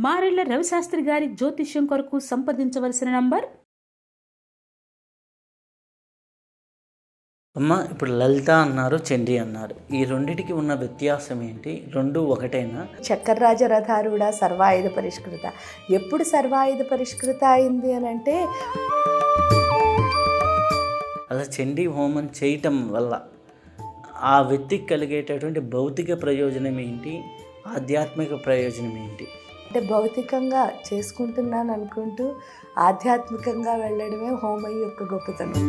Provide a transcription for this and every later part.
మారెళ్ల రవిశాస్త్రి గారి జ్యోతిష్యం కొరకు సంప్రదించవలసిన నంబర్. అమ్మ, ఇప్పుడు లలిత అన్నారు, చండీ అన్నారు. ఈ రెండిటికి ఉన్న వ్యత్యాసం ఏంటి? రెండు ఒకటేనా? చక్కర్రాజ రథారూఢ సర్వాయుధ పరిష్కృత. ఎప్పుడు సర్వాయుధ పరిష్కృత అయింది అని అంటే, అలా చండీ హోమం చేయటం వల్ల ఆ వ్యక్తికి కలిగేటటువంటి భౌతిక ప్రయోజనం ఏంటి, ఆధ్యాత్మిక ప్రయోజనం ఏంటి? అంటే భౌతికంగా చేసుకుంటున్నాను అనుకుంటూ ఆధ్యాత్మికంగా వెళ్ళడమే హోమం యొక్క గొప్పతనం.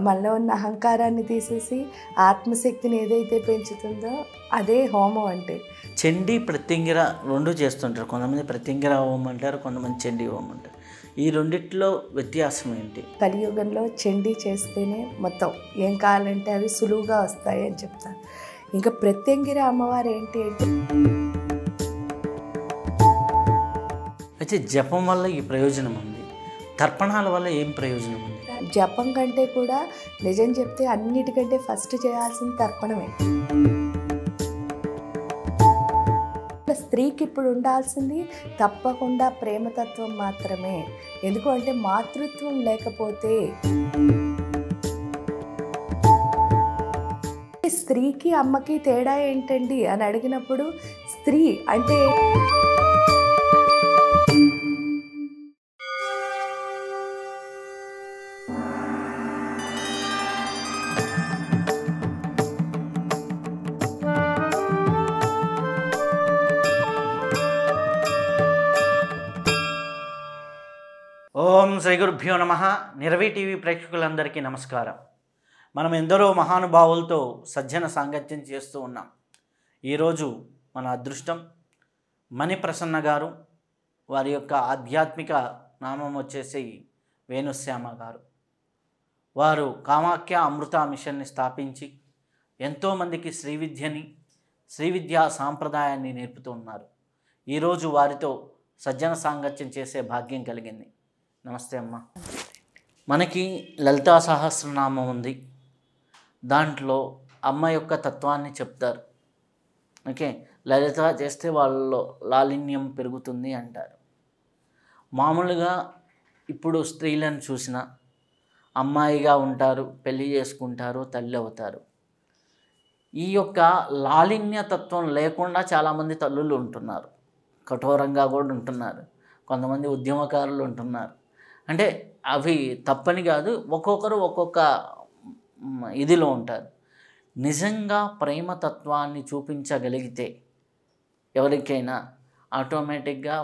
మనలో ఉన్న అహంకారాన్ని తీసేసి ఆత్మశక్తిని ఏదైతే పెంచుతుందో అదే హోమం అంటే. చండీ ప్రత్యంగిర రెండు చేస్తుంటారు. కొంతమంది ప్రత్యంగిర హోమం అంటారు, కొంతమంది చండీ హోమం అంటారు. ఈ రెండిట్లో వ్యత్యాసం ఏంటి? కలియుగంలో చండీ చేస్తేనే మొత్తం ఏం కావాలంటే అవి సులువుగా వస్తాయి అని చెప్తాను. ఇంకా ప్రత్యంగిర అమ్మవారు ఏంటి అంటే, అయితే జపం వల్ల ఈ ప్రయోజనం ఉంది, తర్పణాల వల్ల ఏం ప్రయోజనం ఉంది? జపం కంటే కూడా నిజం చెప్తే అన్నిటికంటే ఫస్ట్ చేయాల్సిన తర్పణమే. స్త్రీకి ఇప్పుడు ఉండాల్సింది తప్పకుండా ప్రేమతత్వం మాత్రమే. ఎందుకు అంటే మాతృత్వం లేకపోతే, స్త్రీకి అమ్మకి తేడా ఏంటండి అని అడిగినప్పుడు, స్త్రీ అంటే ఓం శ్రీ గురుభ్యో నమః. నిరవి టీవీ ప్రేక్షకులందరికీ నమస్కారం. మనం ఎందరో మహానుభావులతో సజ్జన సాంగత్యం చేస్తూ ఉన్నాం. ఈరోజు మన అదృష్టం మణిప్రసన్న గారు. వారి యొక్క ఆధ్యాత్మిక నామం వచ్చేసి వేణుశ్యామ గారు. వారు కామాఖ్య అమృత మిషన్ని స్థాపించి ఎంతోమందికి శ్రీ విద్యా సాంప్రదాయాన్ని నేర్పుతూ ఉన్నారు. ఈరోజు వారితో సజ్జన సాంగత్యం చేసే భాగ్యం కలిగింది. నమస్తే అమ్మ. మనకి లలితా సహస్రనామం ఉంది, దాంట్లో అమ్మ యొక్క తత్వాన్ని చెప్తారు. ఓకే, లలిత చేస్తే వాళ్ళలో లాలిన్యం పెరుగుతుంది అంటారు. మామూలుగా ఇప్పుడు స్త్రీలను చూసిన అమ్మాయిగా ఉంటారు, పెళ్ళి చేసుకుంటారు, తల్లి అవుతారు. ఈ యొక్క లాలిన్య తత్వం లేకుండా చాలామంది తల్లులు ఉంటున్నారు, కఠోరంగా కూడా ఉంటున్నారు, కొంతమంది ఉద్యమకారులు ఉంటున్నారు. అంటే అవి తప్పని కాదు, ఒక్కొక్కరు ఒక్కొక్క ఇదిలో ఉంటారు. నిజంగా ప్రేమతత్వాన్ని చూపించగలిగితే ఎవరికైనా ఆటోమేటిక్గా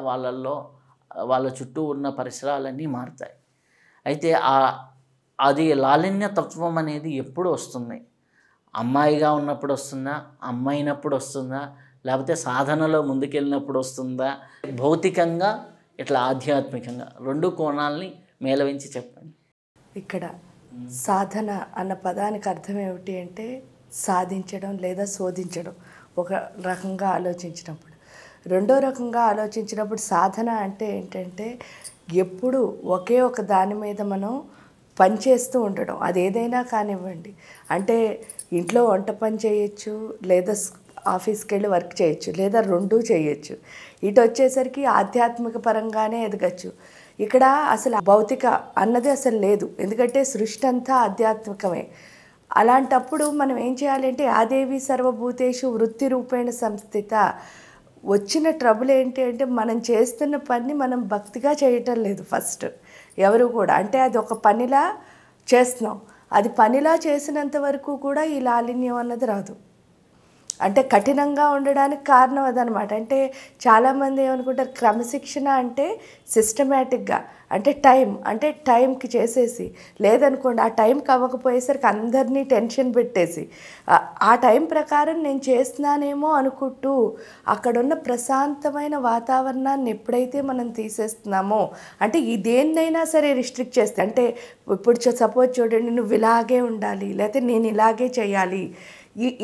వాళ్ళ చుట్టూ ఉన్న పరిసరాలన్నీ మారుతాయి. అయితే అది లాలిన్య తత్వం అనేది ఎప్పుడు వస్తుంది? అమ్మాయిగా ఉన్నప్పుడు వస్తుందా, అమ్మాయినప్పుడు వస్తుందా, లేకపోతే సాధనలో ముందుకెళ్ళినప్పుడు వస్తుందా? భౌతికంగా ఇట్లా ఆధ్యాత్మికంగా రెండు కోణాలని మేళవించి చెప్పండి. ఇక్కడ సాధన అన్న పదానికి అర్థం ఏమిటి అంటే సాధించడం లేదా శోధించడం. ఒక రకంగా ఆలోచించినప్పుడు, రెండో రకంగా ఆలోచించినప్పుడు సాధన అంటే ఏంటంటే ఎప్పుడు ఒకే ఒక దాని మీద మనం పనిచేస్తూ ఉండడం. అది ఏదైనా కానివ్వండి, అంటే ఇంట్లో వంట పని చేయొచ్చు, లేదా ఆఫీస్కి వెళ్ళి వర్క్ చేయొచ్చు, లేదా రెండూ చేయొచ్చు. ఇటు వచ్చేసరికి ఆధ్యాత్మిక పరంగానే ఎదగచ్చు. ఇక్కడ అసలు భౌతిక అన్నది అసలు లేదు, ఎందుకంటే సృష్టి అంతా ఆధ్యాత్మికమే. అలాంటప్పుడు మనం ఏం చేయాలంటే ఆదేవి సర్వభూతేషు వృత్తి రూపేణ సంస్థిత. వచ్చిన ట్రబుల్ ఏంటి అంటే మనం చేస్తున్న పని మనం భక్తిగా చేయటం లేదు ఫస్ట్ ఎవరు కూడా. అంటే అది ఒక పనిలా చేస్తున్నాం, అది పనిలా చేసినంత వరకు కూడా ఈ లాలిన్యం అన్నది రాదు. అంటే కఠినంగా ఉండడానికి కారణం అదనమాట. అంటే చాలామంది ఏమనుకుంటారు క్రమశిక్షణ అంటే సిస్టమేటిక్గా, అంటే టైంకి చేసేసి, లేదనుకోండి ఆ టైంకి అవ్వకపోయేసరికి అందరినీ టెన్షన్ పెట్టేసి ఆ టైం ప్రకారం నేను చేస్తున్నానేమో అనుకుంటూ అక్కడున్న ప్రశాంతమైన వాతావరణాన్ని ఎప్పుడైతే మనం తీసేస్తున్నామో, అంటే ఈ దేన్నైనా సరే రిస్ట్రిక్ట్ చేస్తే, అంటే ఇప్పుడు సపోజ్ చూడండి, నువ్వు ఇలాగే ఉండాలి, లేకపోతే నేను ఇలాగే చేయాలి,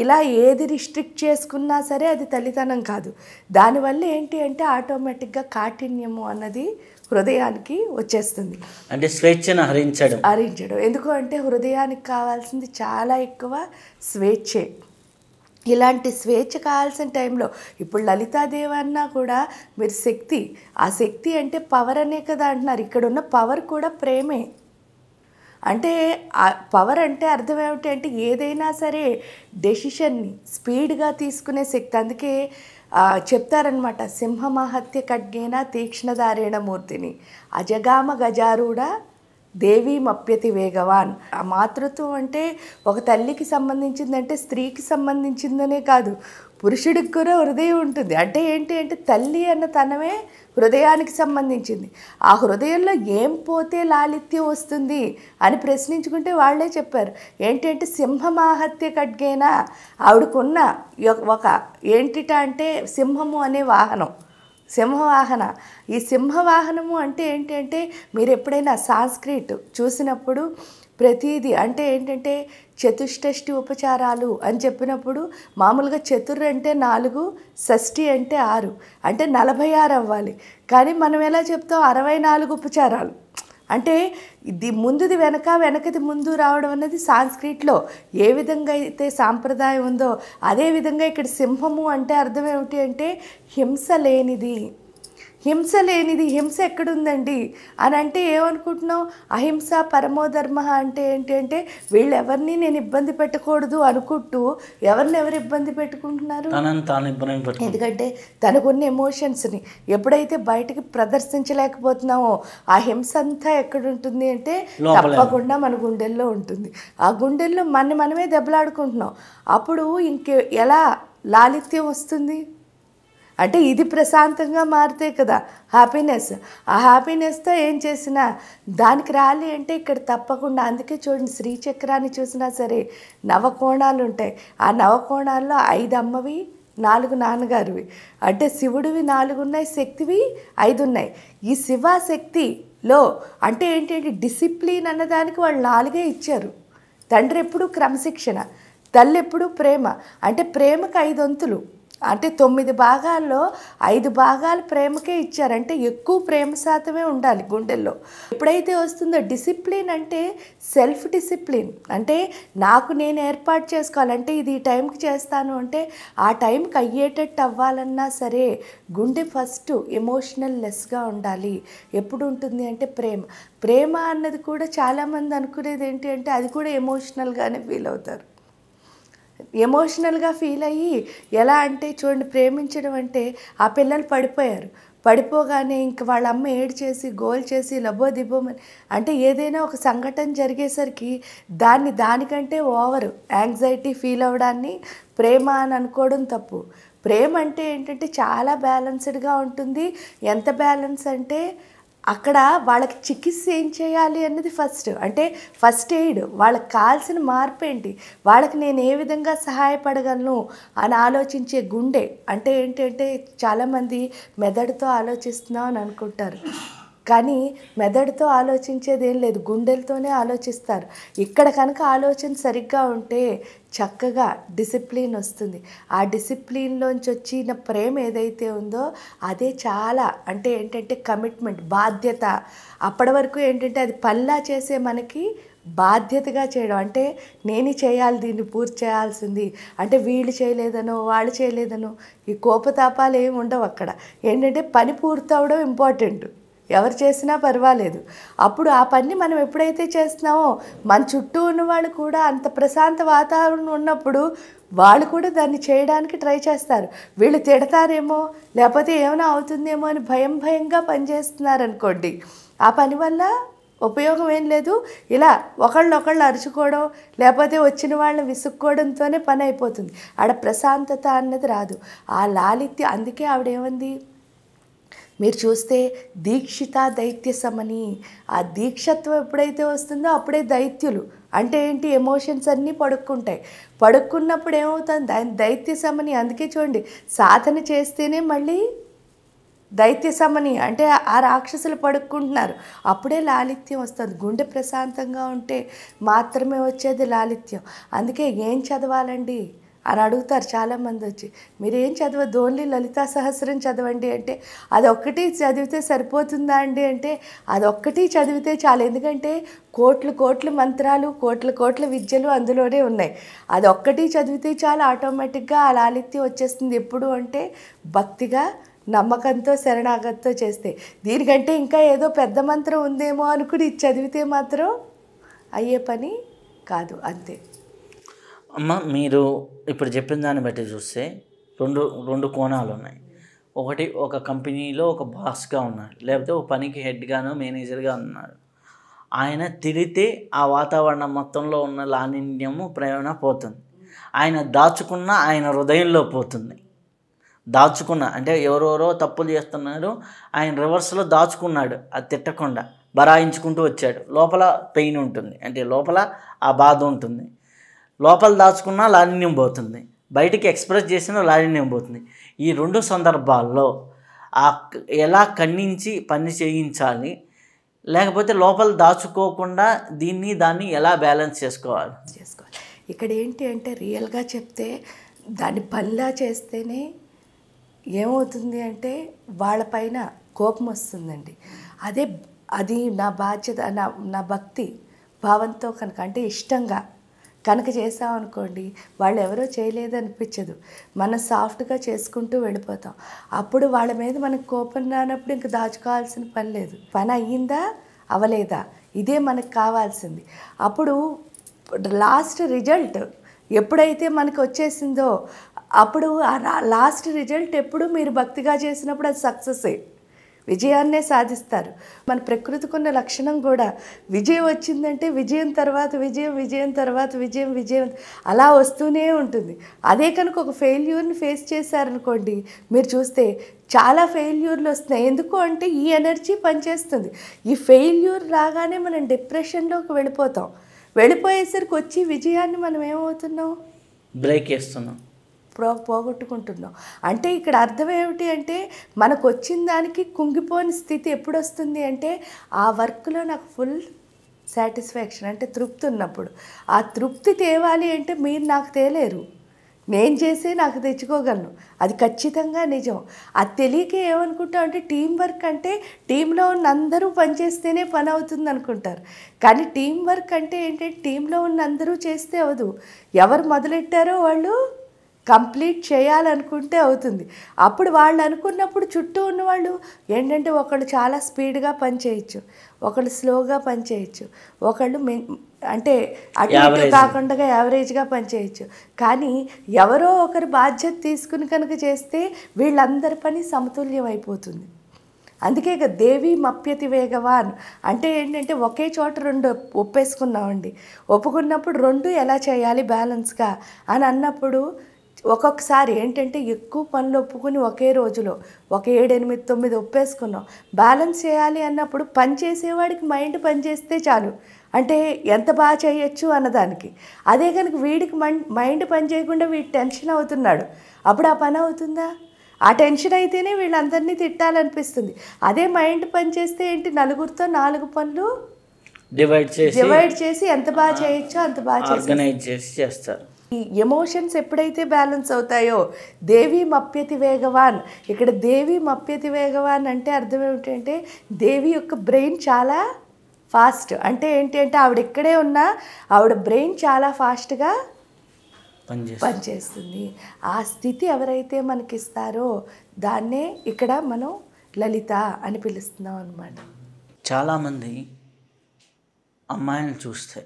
ఇలా ఏది రిస్ట్రిక్ట్ చేసుకున్నా సరే అది తల్లితనం కాదు. దానివల్ల ఏంటి అంటే ఆటోమేటిక్గా కాఠిన్యము అన్నది హృదయానికి వచ్చేస్తుంది. అంటే స్వేచ్ఛను హరించడం. ఎందుకు అంటే హృదయానికి కావాల్సింది చాలా ఎక్కువ స్వేచ్ఛే. ఇలాంటి స్వేచ్ఛ కావాల్సిన టైంలో ఇప్పుడు లలితాదేవి అన్నా కూడా మీరు శక్తి, ఆ శక్తి అంటే పవర్ అనే కదా అంటున్నారు. ఇక్కడ ఉన్న పవర్ కూడా ప్రేమే. అంటే పవర్ అంటే అర్థం ఏమిటి అంటే ఏదైనా సరే డెసిషన్ని స్పీడ్గా తీసుకునే శక్తి. అందుకే చెప్తారనమాట, సింహమహత్య ఖడ్గేన తీక్ష్ణధారేణ మూర్తిని అజగామ గజారూఢ దేవీ మప్యతి వేగవాన్. ఆ మాతృత్వం అంటే ఒక తల్లికి సంబంధించిందంటే స్త్రీకి సంబంధించిందనే కాదు, పురుషుడికి కూడా హృదయం ఉంటుంది. అంటే ఏంటి అంటే తల్లి అన్న తనమే హృదయానికి సంబంధించింది. ఆ హృదయంలో ఏం పోతే లాలిత్యం వస్తుంది అని ప్రశ్నించుకుంటే వాళ్ళే చెప్పారు. ఏంటంటే సింహమాహత్య ఖడ్గేనా, ఆవిడకున్న ఒక ఏంటిట అంటే సింహము అనే వాహనం, సింహవాహన. ఈ సింహవాహనము అంటే ఏంటంటే మీరు ఎప్పుడైనా సాంస్క్రిట్ చూసినప్పుడు ప్రతిదీ అంటే ఏంటంటే చతుష్టష్టి ఉపచారాలు అని చెప్పినప్పుడు మామూలుగా చతుర్ అంటే 4, షష్ఠి అంటే 6, అంటే 46 అవ్వాలి. కానీ మనం ఎలా చెప్తాం 64 ఉపచారాలు. అంటే ఇది ముందుది వెనక, వెనకది ముందు రావడం అన్నది సాంస్క్రిట్లో ఏ విధంగా అయితే సాంప్రదాయం ఉందో అదే విధంగా ఇక్కడ సింహము అంటే అర్థం ఏమిటి అంటే హింస లేనిది. హింస లేనిది. హింస ఎక్కడుందండి అని అంటే ఏమనుకుంటున్నావు? అహింస పరమోధర్మ అంటే ఏంటి అంటే వీళ్ళెవరిని నేను ఇబ్బంది పెట్టకూడదు అనుకుంటూ ఎవరు ఇబ్బంది పెట్టుకుంటున్నారు? ఎందుకంటే తనకున్న ఎమోషన్స్ని ఎప్పుడైతే బయటకి ప్రదర్శించలేకపోతున్నామో ఆ హింస అంతా ఎక్కడుంటుంది అంటే తప్పకుండా మన గుండెల్లో ఉంటుంది. ఆ గుండెల్లో మనమే దెబ్బలాడుకుంటున్నాం. అప్పుడు ఎలా లాలిత్యం వస్తుంది అంటే ఇది ప్రశాంతంగా మారితే కదా హ్యాపీనెస్. ఆ హ్యాపీనెస్తో ఏం చేసినా దానికి రాలి అంటే ఇక్కడ తప్పకుండా. అందుకే చూడండి, శ్రీచక్రాన్ని చూసినా సరే నవకోణాలు ఉంటాయి. ఆ నవకోణాల్లో 5 అమ్మవి, 4 నాన్నగారివి. అంటే శివుడివి 4 ఉన్నాయి, శక్తివి 5 ఉన్నాయి. ఈ శివశక్తిలో అంటే ఏంటంటే డిసిప్లిన్ అన్నదానికి వాళ్ళు 4 ఇచ్చారు. తండ్రి ఎప్పుడు క్రమశిక్షణ, తల్లి ఎప్పుడు ప్రేమ. అంటే ప్రేమకు 5 వంతులు, అంటే 9 భాగాల్లో 5 భాగాలు ప్రేమకే ఇచ్చారంటే ఎక్కువ ప్రేమ శాతమే ఉండాలి గుండెల్లో. ఎప్పుడైతే వస్తుందో డిసిప్లిన్ అంటే సెల్ఫ్ డిసిప్లిన్, అంటే నాకు నేను ఏర్పాటు చేసుకోవాలంటే ఇది ఈ టైంకి చేస్తాను అంటే ఆ టైంకి అయ్యేటట్టు అవ్వాలన్నా సరే గుండె ఫస్ట్ ఎమోషనల్ లెస్గా ఉండాలి. ఎప్పుడు ఉంటుంది అంటే ప్రేమ అన్నది కూడా చాలామంది అనుకునేది ఏంటి అంటే అది కూడా ఎమోషనల్గానే ఫీల్ అవుతారు. ఎమోషనల్గా ఫీల్ అయ్యి ఎలా అంటే చూడండి, ప్రేమించడం అంటే ఆ పిల్లలు పడిపోగానే ఇంక వాళ్ళ అమ్మ ఏడ్చేసి గోల్ చేసి లబోదిబోమని అంటే ఏదైనా ఒక సంఘటన జరిగేసరికి దానికంటే ఓవర్ యాంగ్జైటీ ఫీల్ అవ్వడాన్ని ప్రేమ అని అనుకోవడం తప్పు. ప్రేమ అంటే ఏంటంటే చాలా బ్యాలెన్స్డ్గా ఉంటుంది. ఎంత బ్యాలెన్స్ అంటే అక్కడ వాళ్ళకి చికిత్స ఏం చేయాలి అన్నది ఫస్ట్, అంటే ఫస్ట్ ఎయిడ్, వాళ్ళకి కావాల్సిన మార్పు ఏంటి, వాళ్ళకి నేను ఏ విధంగా సహాయపడగలను అని ఆలోచించే గుండె. అంటే ఏంటంటే చాలామంది మెదడుతో ఆలోచిస్తున్నాం అని అనుకుంటారు, కానీ మెదడుతో ఆలోచించేది ఏం లేదు, గుండెలతోనే ఆలోచిస్తారు. ఇక్కడ కనుక ఆలోచన సరిగ్గా ఉంటే చక్కగా డిసిప్లిన్ వస్తుంది. ఆ డిసిప్లిన్లోంచి వచ్చిన ప్రేమ ఏదైతే ఉందో అదే చాలా అంటే ఏంటంటే కమిట్మెంట్, బాధ్యత. అప్పటి వరకు ఏంటంటే అది పల్లా చేసే మనకి బాధ్యతగా చేయడం, అంటే నేను చేయాలి, దీన్ని పూర్తి చేయాల్సింది, అంటే వీళ్ళు చేయలేదనో వాళ్ళు చేయలేదనో ఈ కోపతాపాలు ఏమి ఉండవు. అక్కడ ఏంటంటే పని పూర్తవడం ఇంపార్టెంట్, ఎవరు చేసినా పర్వాలేదు. అప్పుడు ఆ పని మనం ఎప్పుడైతే చేస్తున్నామో మన చుట్టూ ఉన్న వాళ్ళు కూడా అంత ప్రశాంత వాతావరణం ఉన్నప్పుడు వాళ్ళు కూడా దాన్ని చేయడానికి ట్రై చేస్తారు. వీళ్ళు తిడతారేమో లేకపోతే ఏమైనా అవుతుందేమో అని భయంగా పనిచేస్తున్నారు అనుకోండి, ఆ పని వల్ల ఉపయోగం ఏం లేదు. ఇలా ఒకళ్ళు అరుచుకోవడం లేకపోతే వచ్చిన వాళ్ళని విసుక్కోవడంతోనే పని అయిపోతుంది. ఆడ ప్రశాంతత అన్నది రాదు, ఆ లాలిత్యం. అందుకే ఆవిడేమంది మీరు చూస్తే దీక్షిత దైత్య సమని. ఆ దీక్షత్వం ఎప్పుడైతే వస్తుందో అప్పుడే దైత్యులు అంటే ఏంటి, ఎమోషన్స్ అన్నీ పడుకున్నప్పుడు ఏమవుతుంది దైత్య సమని. అందుకే చూడండి, సాధన చేస్తేనే మళ్ళీ దైత్య సమని అంటే ఆ రాక్షసులు పడుకుంటున్నారు, అప్పుడే లాలిత్యం వస్తుంది. గుండె ప్రశాంతంగా ఉంటే మాత్రమే వచ్చేది లాలిత్యం. అందుకే ఏం చదవాలండి అని అడుగుతారు చాలామంది వచ్చి. మీరేం చదవద్దు, ఓన్లీ లలితా సహస్రం చదవండి అంటే అదొక్కటి చదివితే సరిపోతుందా అండి అంటే అదొక్కటి చదివితే చాలు. ఎందుకంటే కోట్లు కోట్ల మంత్రాలు, కోట్ల కోట్ల విద్యలు అందులోనే ఉన్నాయి. అదొక్కటి చదివితే చాలు, ఆటోమేటిక్గా ఆ లాలిత్యం వచ్చేస్తుంది. ఎప్పుడు అంటే భక్తిగా, నమ్మకంతో, శరణాగతితో చేస్తే. దీనికంటే ఇంకా ఏదో పెద్ద మంత్రం ఉందేమో అనుకుని ఇది చదివితే మాత్రం అయ్యే పని కాదు. అంతే. అమ్మ, మీరు ఇప్పుడు చెప్పిన దాన్ని బట్టి చూస్తే రెండు కోణాలు ఉన్నాయి. ఒకటి, ఒక కంపెనీలో ఒక బాస్గా ఉన్నాడు, లేకపోతే ఒక పనికి హెడ్గానో మేనేజర్గా ఉన్నాడు. ఆయన తిడితే ఆ వాతావరణం మొత్తంలో ఉన్న లాలిన్యము ప్రేరణ పోతుంది. ఆయన దాచుకున్న ఆయన హృదయంలో పోతుంది. దాచుకున్న అంటే ఎవరెవరో తప్పులు చేస్తున్నారు, ఆయన రివర్స్లో దాచుకున్నాడు. అది తిట్టకుండా బరాయించుకుంటూ వచ్చాడు. లోపల పెయిన్ ఉంటుంది, అంటే లోపల ఆ బాధ ఉంటుంది. లోపల దాచుకున్న లాలిన్యం పోతుంది, బయటికి ఎక్స్ప్రెస్ చేసిన లాలిన్యం పోతుంది. ఈ రెండు సందర్భాల్లో ఎలా ఖండించి పని చేయించాలి, లేకపోతే లోపల దాచుకోకుండా దాన్ని ఎలా బ్యాలెన్స్ చేసుకోవాలి? ఇక్కడ ఏంటి అంటే రియల్గా చెప్తే దాన్ని పనిలా చేస్తేనే ఏమవుతుంది అంటే వాళ్ళపైన కోపం వస్తుందండి. అది నా బాధ్యత, నా భక్తి భావంతో కనుక, అంటే ఇష్టంగా కనుక చేసామనుకోండి, వాళ్ళు ఎవరో చేయలేదనిపించదు. మనం సాఫ్ట్గా చేసుకుంటూ వెళ్ళిపోతాం. అప్పుడు వాళ్ళ మీద మనకు కోపం రానప్పుడు ఇంక దాచుకోవాల్సిన పని లేదు. పని అయ్యిందా అవలేదా ఇదే మనకు కావాల్సింది. అప్పుడు లాస్ట్ రిజల్ట్ ఎప్పుడైతే మనకు వచ్చేసిందో అప్పుడు ఆ లాస్ట్ రిజల్ట్ ఎప్పుడు మీరు భక్తిగా చేసినప్పుడు అది సక్సెసే, విజయాన్నే సాధిస్తారు. మన ప్రకృతికున్న లక్షణం కూడా విజయం వచ్చిందంటే విజయం తర్వాత విజయం, విజయం తర్వాత విజయం, విజయం అలా వస్తూనే ఉంటుంది. అదే కనుక ఒక ఫెయిల్యూర్ని ఫేస్ చేశారనుకోండి, మీరు చూస్తే చాలా ఫెయిల్యూర్లు వస్తున్నాయి. ఎందుకు అంటే ఈ ఎనర్జీ పనిచేస్తుంది. ఈ ఫెయిల్యూర్ రాగానే మనం డిప్రెషన్లోకి వెళ్ళిపోతాం. వెళ్ళిపోయేసరికి వచ్చి విజయాన్ని మనం ఏమవుతున్నాం, బ్రేక్ చేస్తున్నాం, పోగొట్టుకుంటున్నాం. అంటే ఇక్కడ అర్థం ఏమిటి అంటే మనకు వచ్చిన దానికి కుంగిపోని స్థితి ఎప్పుడు వస్తుంది అంటే ఆ వర్క్లో నాకు ఫుల్ సాటిస్ఫాక్షన్, అంటే తృప్తి ఉన్నప్పుడు. ఆ తృప్తి తేవాలి అంటే మీరు నాకు తేలేరు, నేను చేసే నాకు తెచ్చుకోగలను. అది ఖచ్చితంగా నిజం. అది తెలియక ఏమనుకుంటాం అంటే టీం వర్క్ అంటే టీంలో ఉన్న అందరూ పనిచేస్తేనే పని అవుతుంది అనుకుంటారు. కానీ టీం వర్క్ అంటే ఏంటంటే టీంలో ఉన్న అందరూ చేస్తే అవదు. ఎవరు మొదలెట్టారో వాళ్ళు కంప్లీట్ చేయాలనుకుంటే అవుతుంది. అప్పుడు వాళ్ళు అనుకున్నప్పుడు చుట్టూ ఉన్నవాళ్ళు ఏంటంటే ఒకళ్ళు చాలా స్పీడ్గా పని చేయొచ్చు, ఒకళ్ళు స్లోగా పని చేయొచ్చు, ఒకళ్ళు అంటే అటు ఇటు కాకుండా యావరేజ్గా పనిచేయచ్చు. కానీ ఎవరో ఒకరు బాధ్యత తీసుకుని కనుక చేస్తే వీళ్ళందరి పని సమతుల్యం అయిపోతుంది. అందుకే ఇక దేవి మప్యతి వేగవాన్ అంటే ఏంటంటే ఒకే చోట రెండు ఒప్పేసుకున్నామండి. ఒప్పుకున్నప్పుడు రెండు ఎలా చేయాలి బ్యాలెన్స్గా అని అన్నప్పుడు ఒక్కొక్కసారి ఏంటంటే ఎక్కువ పనులు ఒప్పుకుని ఒకే రోజులో ఒక 7, 8, 9 ఒప్పేసుకున్నాం. బ్యాలెన్స్ చేయాలి అన్నప్పుడు పని చేసేవాడికి మైండ్ పనిచేస్తే చాలు, అంటే ఎంత బాగా చేయొచ్చు అన్నదానికి. అదే కనుక వీడికి మైండ్ పని చేయకుండా వీడు టెన్షన్ అవుతున్నాడు, అప్పుడు ఆ పని అవుతుందా? ఆ టెన్షన్ అయితేనే వీళ్ళందరినీ తిట్టాలనిపిస్తుంది. అదే మైండ్ పని చేస్తే ఏంటి, నలుగురితో 4 పనులు డివైడ్ చేసి ఎంత బాగా చేయొచ్చో అంత బాగా చేస్తారు. ఈ ఎమోషన్స్ ఎప్పుడైతే బ్యాలెన్స్ అవుతాయో దేవి మప్యతి వేగవాన్. ఇక్కడ దేవి మప్యతి వేగవాన్ అంటే అర్థం ఏమిటంటే దేవి యొక్క బ్రెయిన్ చాలా ఫాస్ట్. అంటే ఏంటి అంటే ఆవిడ ఎక్కడే ఉన్నా ఆవిడ బ్రెయిన్ చాలా ఫాస్ట్గా పనిచేస్తుంది. ఆ స్థితి ఎవరైతే మనకిస్తారో దాన్నే ఇక్కడ మనం లలిత అని పిలుస్తున్నాం అన్నమాట. చాలామంది అమ్మాయిలను చూస్తే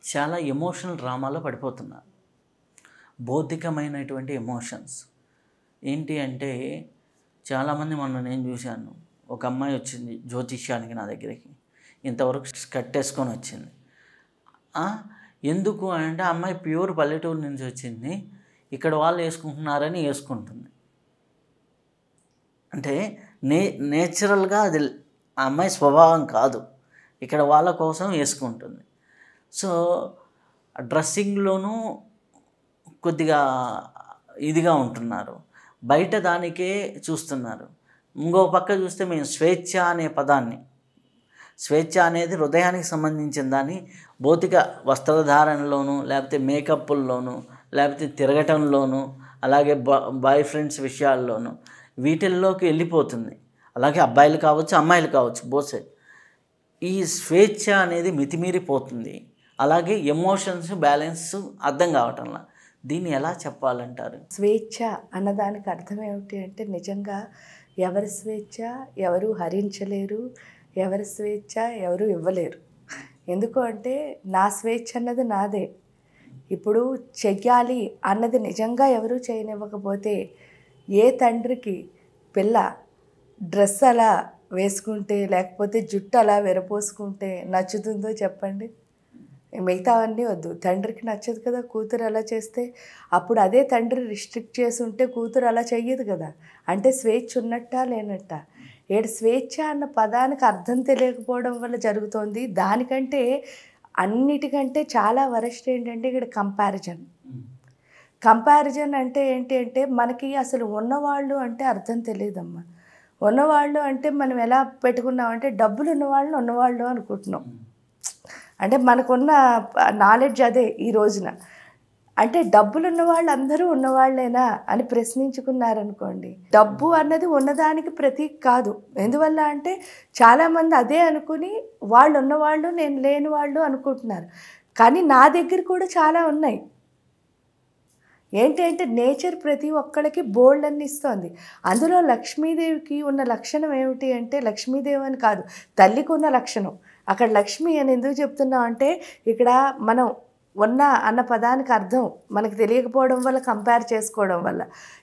చాలా ఎమోషనల్ డ్రామాలో పడిపోతున్నారు. భౌతికమైనటువంటి ఎమోషన్స్ ఏంటి అంటే చాలామంది నేను చూశాను, ఒక అమ్మాయి వచ్చింది జ్యోతిష్యానికి నా దగ్గరికి, ఇంతవరకు కట్టేసుకొని వచ్చింది. ఎందుకు అంటే అమ్మాయి ప్యూర్ పల్లెటూరు నుంచి వచ్చింది, ఇక్కడ వాళ్ళు వేసుకుంటున్నారని వేసుకుంటుంది. అంటే నేచురల్గా అది ఆ అమ్మాయి స్వభావం కాదు, ఇక్కడ వాళ్ళ కోసం వేసుకుంటుంది. సో డ్రెస్సింగ్లోనూ కొద్దిగా ఇదిగా ఉంటున్నారు, బయట దానికే చూస్తున్నారు. ఇంకో పక్క చూస్తే మేము స్వేచ్ఛ అనే పదాన్ని, స్వేచ్ఛ అనేది హృదయానికి సంబంధించిన దాన్ని భౌతిక వస్త్రధారణలోనూ లేకపోతే మేకప్ల్లోనూ లేకపోతే తిరగటంలోనూ, అలాగే బాయ్ ఫ్రెండ్స్ విషయాల్లోనూ వీటిల్లోకి వెళ్ళిపోతుంది. అలాగే అబ్బాయిలు కావచ్చు, అమ్మాయిలు కావచ్చు, బోసే. ఈ స్వేచ్ఛ అనేది మితిమీరిపోతుంది. అలాగే ఎమోషన్స్ బ్యాలెన్స్ అర్థం కావటంలా. దీన్ని ఎలా చెప్పాలంటారు? స్వేచ్ఛ అన్నదానికి అర్థం ఏమిటి అంటే నిజంగా ఎవరి స్వేచ్ఛ ఎవరు హరించలేరు, ఎవరి స్వేచ్ఛ ఎవరు ఇవ్వలేరు. ఎందుకు అంటే నా స్వేచ్ఛ అన్నది నాదే. ఇప్పుడు చెయ్యాలి అన్నది నిజంగా ఎవరు చేయనివ్వకపోతే ఏ తండ్రికి పిల్ల డ్రెస్ అలా వేసుకుంటే లేకపోతే జుట్టు అలా విరపోసుకుంటే నచ్చుతుందో చెప్పండి? మిగతావన్నీ వద్దు, తండ్రికి నచ్చదు కదా కూతురు అలా చేస్తే. అప్పుడు అదే తండ్రి రిస్ట్రిక్ట్ చేసి ఉంటే కూతురు అలా చెయ్యదు కదా. అంటే స్వేచ్ఛ ఉన్నట్టా లేనట్టా? ఏడు స్వేచ్ఛ అన్న పదానికి అర్థం తెలియకపోవడం వల్ల జరుగుతోంది. దానికంటే అన్నిటికంటే చాలా వరస్ట్ ఏంటంటే ఇక్కడ కంపారిజన్ అంటే ఏంటి అంటే మనకి అసలు ఉన్నవాళ్ళు అంటే అర్థం తెలియదమ్మా. ఉన్నవాళ్ళు అంటే మనం ఎలా పెట్టుకున్నామంటే డబ్బులు ఉన్నవాళ్ళు అనుకుంటున్నాం. అంటే మనకున్న నాలెడ్జ్ అదే ఈ రోజున. అంటే డబ్బులు ఉన్నవాళ్ళు అందరూ ఉన్నవాళ్ళేనా అని ప్రశ్నించుకున్నారనుకోండి, డబ్బు అన్నది ఉన్నదానికి ప్రతీక కాదు. ఎందువల్ల అంటే చాలామంది అదే అనుకుని వాళ్ళు ఉన్నవాళ్ళు నేను లేని వాళ్ళు అనుకుంటున్నారు. కానీ నా దగ్గర కూడా చాలా ఉన్నాయి. ఏంటి అంటే నేచర్ ప్రతి ఒక్కళ్ళకి బోల్డ్ అన్ని ఇస్తోంది. అందులో లక్ష్మీదేవికి ఉన్న లక్షణం ఏమిటి అంటే, లక్ష్మీదేవి అని కాదు, తల్లికి ఉన్న లక్షణం. అక్కడ లక్ష్మి అని ఎందుకు చెప్తున్నాం అంటే ఇక్కడ మనం ఉన్న అన్న పదానికి అర్థం మనకు తెలియకపోవడం వల్ల, కంపేర్ చేసుకోవడం వల్ల,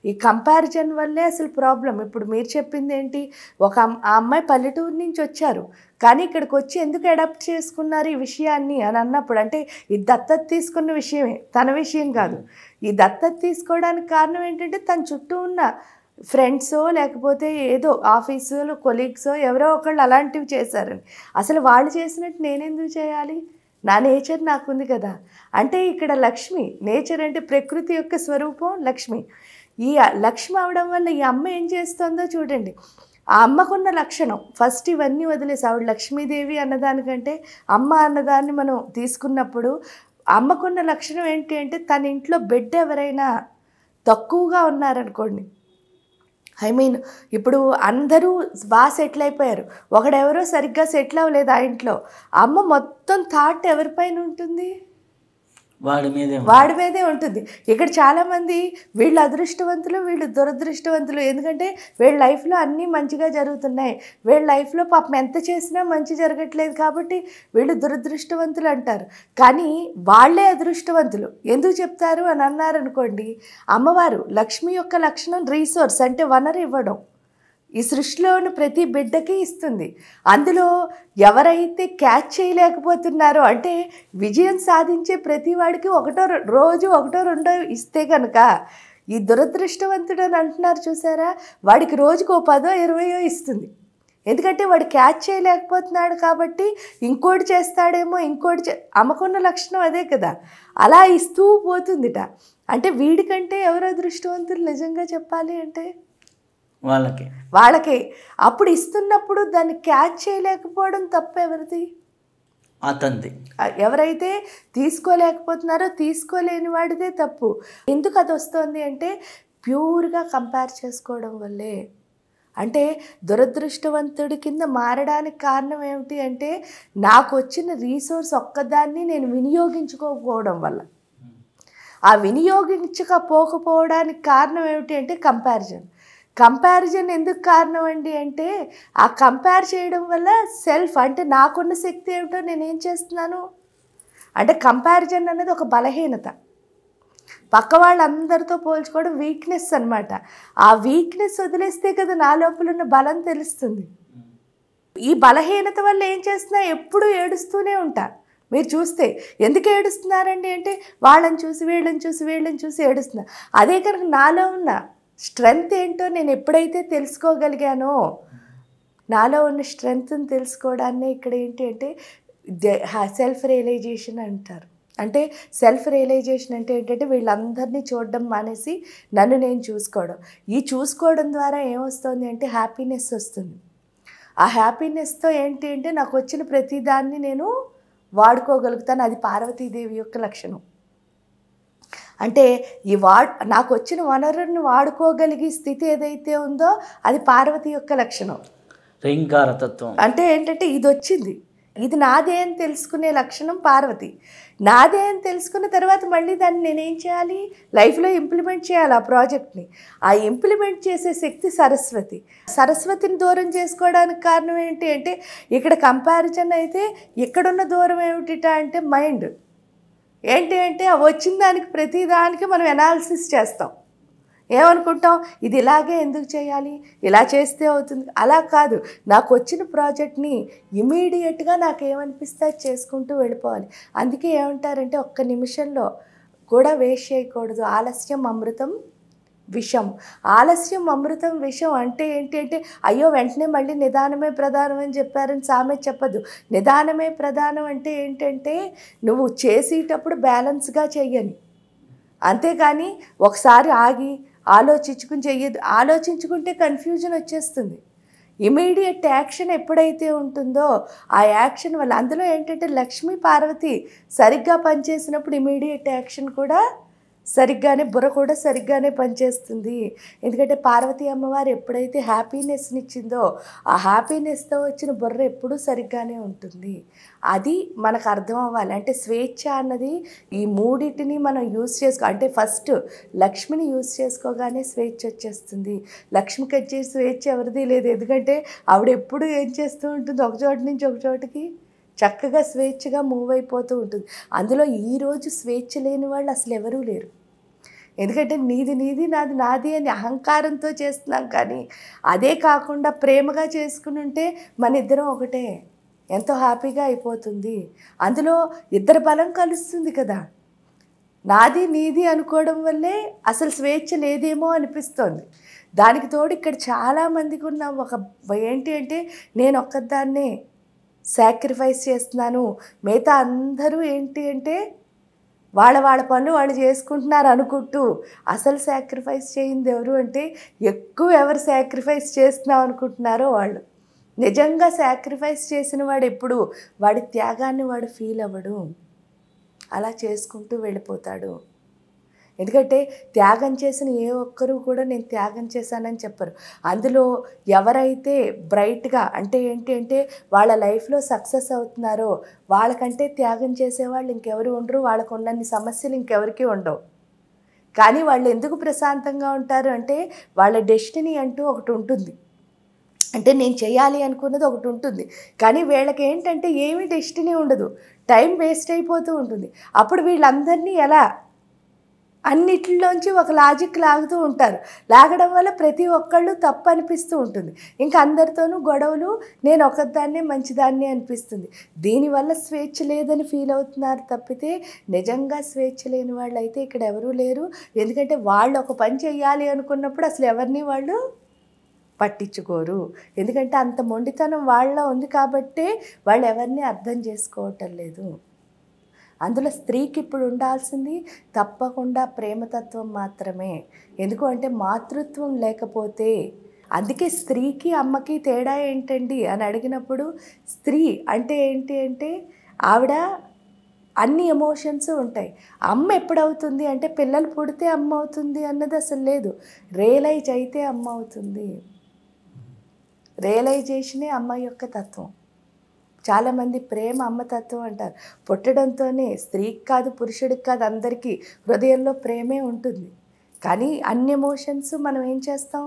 ఈ కంపారిజన్ వల్లే అసలు ప్రాబ్లం. ఇప్పుడు మీరు చెప్పింది ఏంటి, ఆ అమ్మాయి పల్లెటూరు నుంచి వచ్చారు కానీ ఇక్కడికి వచ్చి ఎందుకు అడాప్ట్ చేసుకున్నారు ఈ విషయాన్ని అని అన్నప్పుడు, అంటే ఈ దత్తత తీసుకున్న విషయమే, తన విషయం కాదు. ఈ దత్తత తీసుకోవడానికి కారణం ఏంటంటే తన చుట్టూ ఉన్న ఫ్రెండ్సో లేకపోతే ఏదో ఆఫీసులో కొలీగ్సో ఎవరో ఒకళ్ళు అలాంటివి చేశారని. అసలు వాళ్ళు చేసినట్టు నేనెందుకు చేయాలి? నా నేచర్ నాకుంది కదా. అంటే ఇక్కడ లక్ష్మి, నేచర్ అంటే ప్రకృతి యొక్క స్వరూపం లక్ష్మి. ఈ లక్ష్మి అవడం వల్ల ఈ అమ్మ ఏం చేస్తుందో చూడండి. ఆ అమ్మకున్న లక్షణం ఫస్ట్ ఇవన్నీ వదిలేసి, ఆవిడ లక్ష్మీదేవి అన్నదానికంటే అమ్మ అన్నదాన్ని మనం తీసుకున్నప్పుడు అమ్మకున్న లక్షణం ఏంటి అంటే తన ఇంట్లో బిడ్డ ఎవరైనా తక్కువగా ఉన్నారనుకోండి, ఇప్పుడు అందరూ బాగా సెటిల్ అయిపోయారు, ఒకడెవరో సరిగ్గా సెటిల్ అవ్వలేదు ఆ ఇంట్లో, అమ్మ మొత్తం థాట్ ఎవరిపైన ఉంటుంది? వాడి మీదే ఉంటుంది. ఇక్కడ చాలామంది వీళ్ళు అదృష్టవంతులు, వీళ్ళు దురదృష్టవంతులు. ఎందుకంటే వీళ్ళ లైఫ్లో అన్నీ మంచిగా జరుగుతున్నాయి, వీళ్ళ లైఫ్లో పాపం ఎంత చేసినా మంచి జరగట్లేదు కాబట్టి వీళ్ళు దురదృష్టవంతులు అంటారు. కానీ వాళ్ళే అదృష్టవంతులు ఎందుకు చెప్తారు అని అన్నారనుకోండి, అమ్మవారు లక్ష్మి యొక్క లక్షణం రీసోర్స్ అంటే వనరు ఇవ్వడం. ఈ సృష్టిలోని ప్రతి బిడ్డకి ఇస్తుంది. అందులో ఎవరైతే క్యాచ్ చేయలేకపోతున్నారో, అంటే విజయం సాధించే ప్రతి వాడికి రోజు ఒకటో రెండో ఇస్తే కనుక, ఈ దురదృష్టవంతుడు అని అంటున్నారు చూసారా, వాడికి రోజుకు 10 20 ఇస్తుంది. ఎందుకంటే వాడు క్యాచ్ చేయలేకపోతున్నాడు కాబట్టి ఇంకోటి చేస్తాడేమో, అమ్మకున్న లక్షణం అదే కదా, అలా ఇస్తూ పోతుందిట. అంటే వీడికంటే ఎవరు అదృష్టవంతులు నిజంగా చెప్పాలి అంటే వాళ్ళకే. అప్పుడు ఇస్తున్నప్పుడు దాన్ని క్యాచ్ చేయలేకపోవడం తప్పు ఎవరిది? అతనిది. ఎవరైతే తీసుకోలేకపోతున్నారో తీసుకోలేని వాడిదే తప్పు. ఎందుకు అది వస్తుంది అంటే ప్యూర్గా కంపేర్ చేసుకోవడం వల్లే. అంటే దురదృష్టవంతుడి కింద మారడానికి కారణం ఏమిటి అంటే నాకు వచ్చిన రీసోర్స్ ఒక్కదాన్ని నేను వినియోగించుకోకపోవడం వల్ల. ఆ వినియోగించకపోవడానికి కారణం ఏమిటి అంటే కంపారిజన్ ఎందుకు కారణం అండి అంటే, ఆ కంపేర్ చేయడం వల్ల సెల్ఫ్ అంటే నాకున్న శక్తి ఏమిటో నేనేం చేస్తున్నాను అంటే, కంపారిజన్ అనేది ఒక బలహీనత. పక్క వాళ్ళందరితో పోల్చుకోవడం వీక్నెస్ అనమాట. ఆ వీక్నెస్ వదిలేస్తే కదా నా లోపల ఉన్న బలం తెలుస్తుంది. ఈ బలహీనత వల్ల ఏం చేస్తున్నా, ఎప్పుడూ ఏడుస్తూనే ఉంటా. మీరు చూస్తే ఎందుకు ఏడుస్తున్నారండి అంటే వాళ్ళని చూసి వీళ్ళని చూసి ఏడుస్తున్నా. అదే కనుక నాలో ఉన్న స్ట్రెంగ్త్ ఏంటో నేను ఎప్పుడైతే తెలుసుకోగలిగానో, నాలో ఉన్న స్ట్రెంగ్త్ని తెలుసుకోవడాన్ని ఇక్కడ ఏంటి అంటే సెల్ఫ్ రియలైజేషన్ అంటారు. అంటే సెల్ఫ్ రియలైజేషన్ అంటే ఏంటంటే వీళ్ళందరినీ చూడడం మానేసి నన్ను నేను చూసుకోవడం. ఈ చూసుకోవడం ద్వారా ఏమొస్తుంది అంటే హ్యాపీనెస్ వస్తుంది. ఆ హ్యాపీనెస్తో ఏంటి అంటే నాకు వచ్చిన ప్రతిదాన్ని నేను వాడుకోగలుగుతాను. అది పార్వతీదేవి యొక్క లక్షణం. అంటే నాకు వచ్చిన వనరుని వాడుకోగలిగే స్థితి ఏదైతే ఉందో అది పార్వతి యొక్క లక్షణం. రీంకారతత్వం అంటే ఏంటంటే ఇది వచ్చింది, ఇది నాదే అని తెలుసుకునే లక్షణం పార్వతి. నాదే అని తెలుసుకున్న తర్వాత మళ్ళీ దాన్ని నేనేం చేయాలి, లైఫ్లో ఇంప్లిమెంట్ చేయాలి ఆ ప్రాజెక్ట్ని. ఆ ఇంప్లిమెంట్ చేసే శక్తి సరస్వతి. సరస్వతిని దూరం చేసుకోవడానికి కారణం ఏంటి అంటే, ఇక్కడ కంపారిజన్ అయితే ఇక్కడున్న దూరం ఏమిటిట అంటే మైండ్. ఏంటి అంటే వచ్చిన దానికి ప్రతిదానికి మనం ఎనాలిసిస్ చేస్తాం. ఏమనుకుంటాం, ఇది ఇలాగే ఎందుకు చేయాలి, ఇలా చేస్తే అవుతుంది. అలా కాదు, నాకు వచ్చిన ప్రాజెక్ట్ని ఇమీడియట్గా నాకు ఏమనిపిస్తే అది చేసుకుంటూ వెళ్ళిపోవాలి. అందుకే ఏమంటారంటే ఒక్క నిమిషంలో కూడా వేస్ట్ చేయకూడదు. ఆలస్యం అమృతం విషం. ఆలస్యం అమృతం విషం అంటే ఏంటి అంటే, అయ్యో వెంటనే మళ్ళీ నిదానమే ప్రధానం అని చెప్పారని సామెత చెప్పదు. నిదానమే ప్రధానం అంటే ఏంటంటే నువ్వు చేసేటప్పుడు బ్యాలెన్స్గా చెయ్యని, అంతేకాని ఒకసారి ఆగి ఆలోచించుకుని చెయ్యదు. ఆలోచించుకుంటే కన్ఫ్యూజన్ వచ్చేస్తుంది. ఇమీడియట్ యాక్షన్ ఎప్పుడైతే ఉంటుందో ఆ యాక్షన్ వల్ల, అందులో ఏంటంటే లక్ష్మీ పార్వతి సరిగ్గా పనిచేసినప్పుడు ఇమీడియట్ యాక్షన్ కూడా సరిగ్గానే, బుర్ర కూడా సరిగ్గానే పనిచేస్తుంది. ఎందుకంటే పార్వతీ అమ్మవారు ఎప్పుడైతే హ్యాపీనెస్ని ఇచ్చిందో ఆ హ్యాపీనెస్తో వచ్చిన బుర్ర ఎప్పుడూ సరిగ్గానే ఉంటుంది. అది మనకు అర్థం అవ్వాలి. అంటే స్వేచ్ఛ అన్నది ఈ మూడింటిని మనం యూజ్ అంటే ఫస్ట్ లక్ష్మిని యూజ్ చేసుకోగానే స్వేచ్ఛ వచ్చేస్తుంది. లక్ష్మికి వచ్చే స్వేచ్ఛ ఎవరిది లేదు. ఎందుకంటే ఆవిడ ఎప్పుడు ఏం చేస్తూ ఉంటుంది, ఒక చోట నుంచి ఒక చోటకి చక్కగా స్వేచ్ఛగా మూవ్ అయిపోతూ ఉంటుంది. అందులో ఈరోజు స్వేచ్ఛ లేని వాళ్ళు అసలు ఎవరూ లేరు. ఎందుకంటే నీది నీది, నాది నాది అని అహంకారంతో చేస్తున్నాం. కానీ అదే కాకుండా ప్రేమగా చేసుకుని ఉంటే మన ఇద్దరం ఒకటే, ఎంతో హ్యాపీగా అయిపోతుంది. అందులో ఇద్దరి బలం కలుస్తుంది కదా. నాది నీది అనుకోవడం వల్లే అసలు స్వేచ్ఛ లేదేమో అనిపిస్తోంది. దానికి తోడు ఇక్కడ చాలామందికి ఉన్న ఒక ఏంటి అంటే, నేను ఒక్కదాన్నే సాక్రిఫైస్ చేస్తున్నాను, మిగతా అందరూ ఏంటి అంటే వాళ్ళ పనులు వాళ్ళు చేసుకుంటున్నారు అనుకుంటూ, అసలు సాక్రిఫైస్ చేయింది ఎవరు అంటే ఎక్కువ ఎవరు సాక్రిఫైస్ చేస్తున్నాం అనుకుంటున్నారో వాళ్ళు. నిజంగా సాక్రిఫైస్ చేసిన వాడు ఎప్పుడు వాడి త్యాగాన్ని వాడు ఫీల్ అవ్వడు, అలా చేసుకుంటూ వెళ్ళిపోతాడు. ఎందుకంటే త్యాగం చేసిన ఏ ఒక్కరూ కూడా నేను త్యాగం చేశానని చెప్పరు. అందులో ఎవరైతే బ్రైట్గా అంటే ఏంటి అంటే వాళ్ళ లైఫ్లో సక్సెస్ అవుతున్నారో వాళ్ళకంటే త్యాగం చేసేవాళ్ళు ఇంకెవరు ఉండరు. వాళ్ళకు ఉన్నన్ని సమస్యలు ఇంకెవరికి ఉండవు. కానీ వాళ్ళు ఎందుకు ప్రశాంతంగా ఉంటారు అంటే వాళ్ళ డెస్టినీ అంటూ ఒకటి ఉంటుంది. అంటే నేను చేయాలి అనుకున్నది ఒకటి ఉంటుంది. కానీ వీళ్ళకి ఏంటంటే ఏమీ డెస్టినీ ఉండదు, టైం వేస్ట్ అయిపోతూ ఉంటుంది. అప్పుడు వీళ్ళందరినీ ఎలా అన్నిటిలోంచి ఒక లాజిక్ లాగుతూ ఉంటారు. లాగడం వల్ల ప్రతి ఒక్కళ్ళు తప్పు అనిపిస్తూ ఉంటుంది. ఇంకా అందరితోనూ గొడవలు, నేను ఒకదాన్నే మంచిదాన్ని అనిపిస్తుంది. దీనివల్ల స్వేచ్ఛ లేదని ఫీల్ అవుతున్నారు తప్పితే నిజంగా స్వేచ్ఛ లేని వాళ్ళు అయితే ఇక్కడ ఎవరూ లేరు. ఎందుకంటే వాళ్ళు ఒక పని చేయాలి అనుకున్నప్పుడు అసలు ఎవరిని వాళ్ళు పట్టించుకోరు. ఎందుకంటే అంత మొండితనం వాళ్ళలో ఉంది కాబట్టే వాళ్ళు ఎవరిని అర్థం చేసుకోవటం లేదు. అందులో స్త్రీకి ఇప్పుడు ఉండాల్సింది తప్పకుండా ప్రేమతత్వం మాత్రమే. ఎందుకు అంటే మాతృత్వం లేకపోతే, అందుకే స్త్రీకి అమ్మకి తేడా ఏంటండి అని అడిగినప్పుడు, స్త్రీ అంటే ఏంటి అంటే ఆవిడ అన్ని ఎమోషన్స్ ఉంటాయి. అమ్మ ఎప్పుడవుతుంది అంటే పిల్లలు పుడితే అమ్మ అవుతుంది అన్నది అసలు లేదు. రియలైజ్ అయితే అమ్మ అవుతుంది. రియలైజేషనే అమ్మ యొక్క తత్వం. చాలామంది ప్రేమ అమ్మతత్వం అంటారు. పుట్టడంతోనే స్త్రీకి కాదు పురుషుడికి కాదు అందరికీ హృదయంలో ప్రేమే ఉంటుంది. కానీ అన్ని ఎమోషన్స్ మనం ఏం చేస్తాం,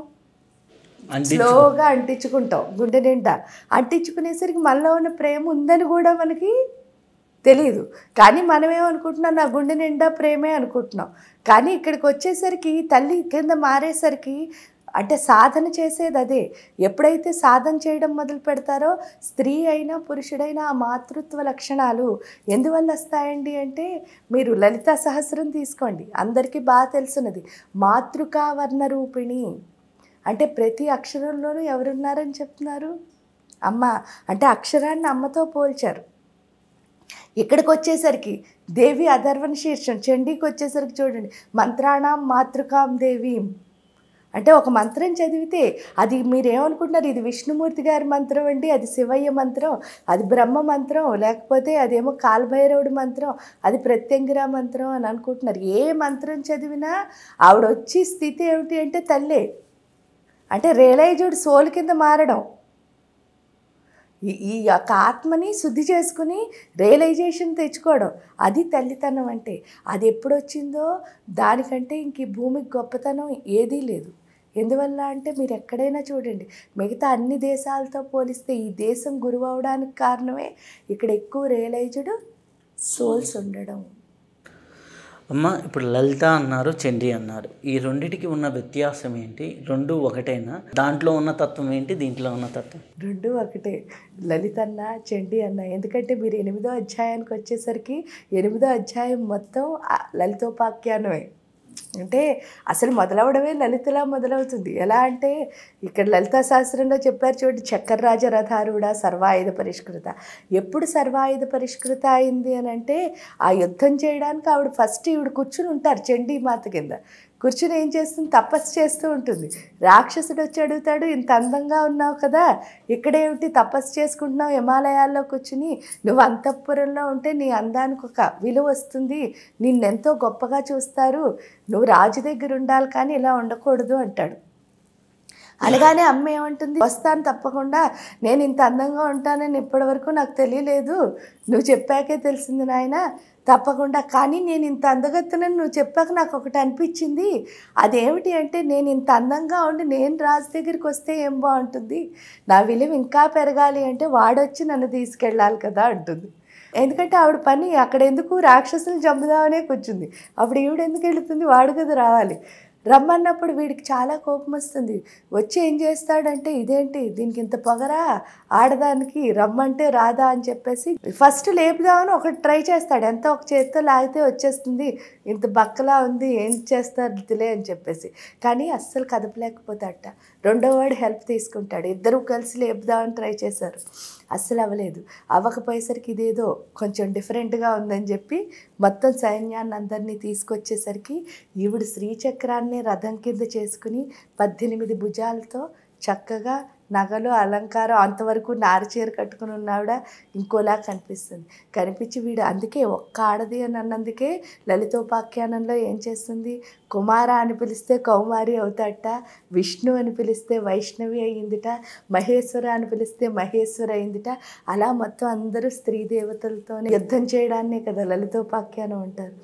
స్లోగా అంటించుకుంటాం. గుండె నిండా అంటించుకునేసరికి మనలో ఉన్న ప్రేమ ఉందని కూడా మనకి తెలియదు. కానీ మనమేమనుకుంటున్నాం, నా గుండె నిండా ప్రేమే అనుకుంటున్నాం. కానీ ఇక్కడికి వచ్చేసరికి తల్లి కింద మారేసరికి అంటే సాధన చేసేది అదే. ఎప్పుడైతే సాధన చేయడం మొదలు పెడతారో స్త్రీ అయినా పురుషుడైనా ఆ మాతృత్వ లక్షణాలు ఎందువల్ల వస్తాయండి అంటే, మీరు లలితా సహస్రం తీసుకోండి, అందరికీ బాగా తెలుసున్నది. మాతృకా వర్ణ రూపిణి అంటే ప్రతి అక్షరంలోనూ ఎవరున్నారని చెప్తున్నారు, అమ్మ. అంటే అక్షరాన్ని అమ్మతో పోల్చారు. ఇక్కడికి వచ్చేసరికి దేవి అధర్వణ శీర్షం, చండీకి వచ్చేసరికి చూడండి, మంత్రాణం మాతృకాం దేవీం అంటే ఒక మంత్రం చదివితే అది మీరేమనుకుంటున్నారు, ఇది విష్ణుమూర్తి గారి మంత్రం అండి, అది శివయ్య మంత్రం, అది బ్రహ్మ మంత్రం, లేకపోతే అదేమో కాలభైరవుడి మంత్రం, అది ప్రత్యంగిరా మంత్రం అని అనుకుంటున్నారు. ఏ మంత్రం చదివినా ఆవిడ వచ్చి స్థితి ఏమిటి అంటే తల్లే. అంటే రియలైజ్డ్ సోల్ కింద మారడం, ఈ యొక్క ఆత్మని శుద్ధి చేసుకుని రియలైజేషన్ తెచ్చుకోవడం, అది తల్లితనం అంటే. అది ఎప్పుడు వచ్చిందో దానికంటే ఇంక ఈ భూమికి గొప్పతనం ఏదీ లేదు. ఎందువల్ల అంటే మీరు ఎక్కడైనా చూడండి, మిగతా అన్ని దేశాలతో పోలిస్తే ఈ దేశం గురువు అవడానికి కారణమే ఇక్కడ ఎక్కువ రియలైజ్డ్ సోల్స్ ఉండడం. అమ్మ, ఇప్పుడు లలిత అన్నారు, చండీ అన్నారు, ఈ రెండిటికి ఉన్న వ్యత్యాసం ఏంటి? రెండు ఒకటేనా? దాంట్లో ఉన్న తత్వం ఏంటి, దీంట్లో ఉన్న తత్వం? రెండు ఒకటే, లలిత అన్న చండీ అన్న. ఎందుకంటే మీరు 8వ అధ్యాయానికి వచ్చేసరికి 8వ అధ్యాయం మొత్తం లలితోపాఖ్యానమే. అంటే అసలు మొదలవడమే లలితలా మొదలవుతుంది. ఎలా అంటే ఇక్కడ లలితా శాస్త్రంలో చెప్పారు చూడండి, చక్కర్రాజ రథారూఢ సర్వాయుధ పరిష్కృత. ఎప్పుడు సర్వాయుధ పరిష్కృత అయింది అని అంటే ఆ యుద్ధం చేయడానికి ఆవిడ ఫస్ట్ ఈవిడ కూర్చుని ఉంటారు చండీ మాత కింద. కూర్చుని ఏం చేస్తుంది, తపస్సు చేస్తూ ఉంటుంది. రాక్షసుడు వచ్చి అడుగుతాడు, ఇంత అందంగా ఉన్నావు కదా, ఇక్కడేమిటి తపస్సు చేసుకుంటున్నావు హిమాలయాల్లో కూర్చుని, నువ్వు అంతఃపురంలో ఉంటే నీ అందానికి ఒక విలువ వస్తుంది, నిన్నెంతో గొప్పగా చూస్తారు, నువ్వు రాజు దగ్గర ఉండాలి కానీ ఇలా ఉండకూడదు అంటాడు. అనగానే అమ్మ ఏమంటుంది, వస్తాను తప్పకుండా, నేను ఇంత అందంగా ఉంటానని ఇప్పటివరకు నాకు తెలియలేదు, నువ్వు చెప్పాకే తెలిసింది నాయన, తప్పకుండా. కానీ నేను ఇంత అందగత్తనని నువ్వు చెప్పాక నాకు ఒకటి అనిపించింది, అదేమిటి అంటే నేను ఇంత అందంగా ఉండి నేను రాజు దగ్గరికి వస్తే ఏం బాగుంటుంది, నా విలువ ఇంకా పెరగాలి అంటే వాడొచ్చి నన్ను తీసుకెళ్ళాలి కదా అంటుంది. ఎందుకంటే ఆవిడ పని అక్కడ ఎందుకు, రాక్షసులు చంపుదామనే కూర్చుంది. అప్పుడు ఈవిడ ఎందుకు వెళుతుంది, వాడు కదా రావాలి. రమ్మన్నప్పుడు వీడికి చాలా కోపం వస్తుంది. వచ్చి ఏం చేస్తాడంటే, ఇదేంటి దీనికి ఇంత పొగరా, ఆడదానికి రమ్మంటే రాదా అని చెప్పేసి ఫస్ట్ లేపుదామని ఒకటి ట్రై చేస్తాడు. ఎంత ఒక చేత్తో లాగితే వచ్చేస్తుంది, ఇంత బక్కలా ఉంది, ఏం చేస్తారు తెలియ అని చెప్పేసి. కానీ అస్సలు కదపలేకపోతాడట. రెండో వాడు హెల్ప్ తీసుకుంటాడు. ఇద్దరు కలిసి లేపుదామని ట్రై చేశారు, అస్సలు అవ్వలేదు. అవ్వకపోయేసరికి ఇదేదో కొంచెం డిఫరెంట్గా ఉందని చెప్పి మొత్తం సైన్యాన్ని అందరినీ తీసుకొచ్చేసరికి ఈవిడ శ్రీచక్రాన్ని రథం కింద చేసుకుని 18 భుజాలతో చక్కగా నగలు అలంకారం అంతవరకు నారచీర కట్టుకుని ఉన్నావిడ ఇంకోలా కనిపిస్తుంది. కనిపించి వీడు అందుకే ఒక్క ఆడది అని అన్నందుకే లలితోపాఖ్యానంలో ఏం చేస్తుంది, కుమార అని పిలిస్తే కౌమారి అవుతాడట, విష్ణు అని పిలిస్తే వైష్ణవి అయ్యిందిట, మహేశ్వర అని పిలిస్తే మహేశ్వర అయిందిట. అలా మొత్తం అందరూ స్త్రీ దేవతలతో యుద్ధం చేయడాన్నే కదా లలితోపాఖ్యానం అంటారు.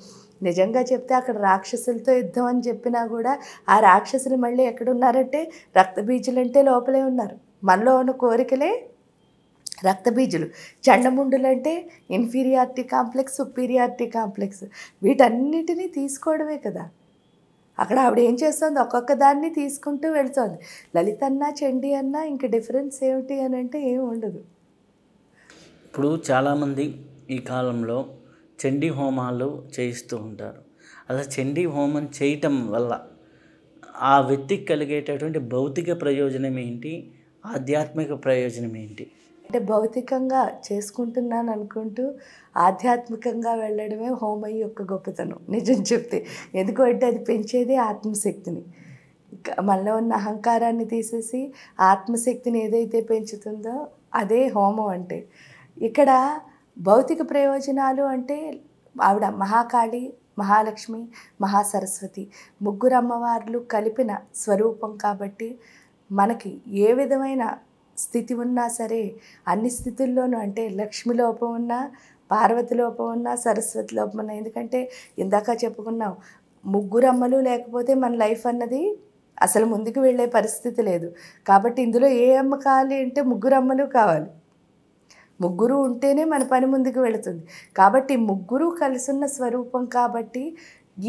నిజంగా చెప్తే అక్కడ రాక్షసులతో యుద్ధం అని చెప్పినా కూడా ఆ రాక్షసులు మళ్ళీ ఎక్కడున్నారంటే రక్తబీజులంటే లోపలే ఉన్నారు. మనలో ఉన్న కోరికలే రక్తబీజులు. చండముండులంటే ఇన్ఫీరియారిటీ కాంప్లెక్స్, సుపీరియారిటీ కాంప్లెక్స్, వీటన్నిటినీ తీసుకోవడమే కదా. అక్కడ ఆవిడ ఏం చేస్తుంది, ఒక్కొక్క దాన్ని తీసుకుంటూ వెళ్తుంది. లలిత అన్న చండీ అన్న ఇంక డిఫరెన్స్ ఏమిటి అని అంటే ఏమి ఉండదు. ఇప్పుడు చాలామంది ఈ కాలంలో చండీ హోమాలు చేయిస్తూ ఉంటారు. అలా చండీ హోమం చేయటం వల్ల ఆ వ్యక్తికి కలిగేటటువంటి భౌతిక ప్రయోజనం ఏంటి, ఆధ్యాత్మిక ప్రయోజనం ఏంటి? అంటే భౌతికంగా చేసుకుంటున్నాను అనుకుంటూ ఆధ్యాత్మికంగా వెళ్ళడమే హోమం యొక్క గొప్పతనం నిజం చెప్తే. ఎందుకంటే అది పెంచేది ఆత్మశక్తిని. మనలో ఉన్న అహంకారాన్ని తీసేసి ఆత్మశక్తిని ఏదైతే పెంచుతుందో అదే హోమం అంటే. ఇక్కడ భౌతిక ప్రయోజనాలు అంటే ఆవిడ మహాకాళి, మహాలక్ష్మి, మహాసరస్వతి ముగ్గురు అమ్మవార్లు కలిపిన స్వరూపం కాబట్టి మనకి ఏ విధమైన స్థితి ఉన్నా సరే అన్ని స్థితుల్లోనూ, అంటే లక్ష్మి లోపం ఉన్నా, పార్వతి లోపం ఉన్నా, సరస్వతి లోపం ఉన్నా. ఎందుకంటే ఇందాక చెప్పుకున్నాం, ముగ్గురు అమ్మలు లేకపోతే మన లైఫ్ అన్నది అసలు ముందుకు వెళ్ళే పరిస్థితి లేదు. కాబట్టి ఇందులో ఏ అమ్మ కావాలి అంటే ముగ్గురు అమ్మలు కావాలి. ముగ్గురు ఉంటేనే మన పని ముందుకు వెళుతుంది. కాబట్టి ముగ్గురు కలిసున్న స్వరూపం కాబట్టి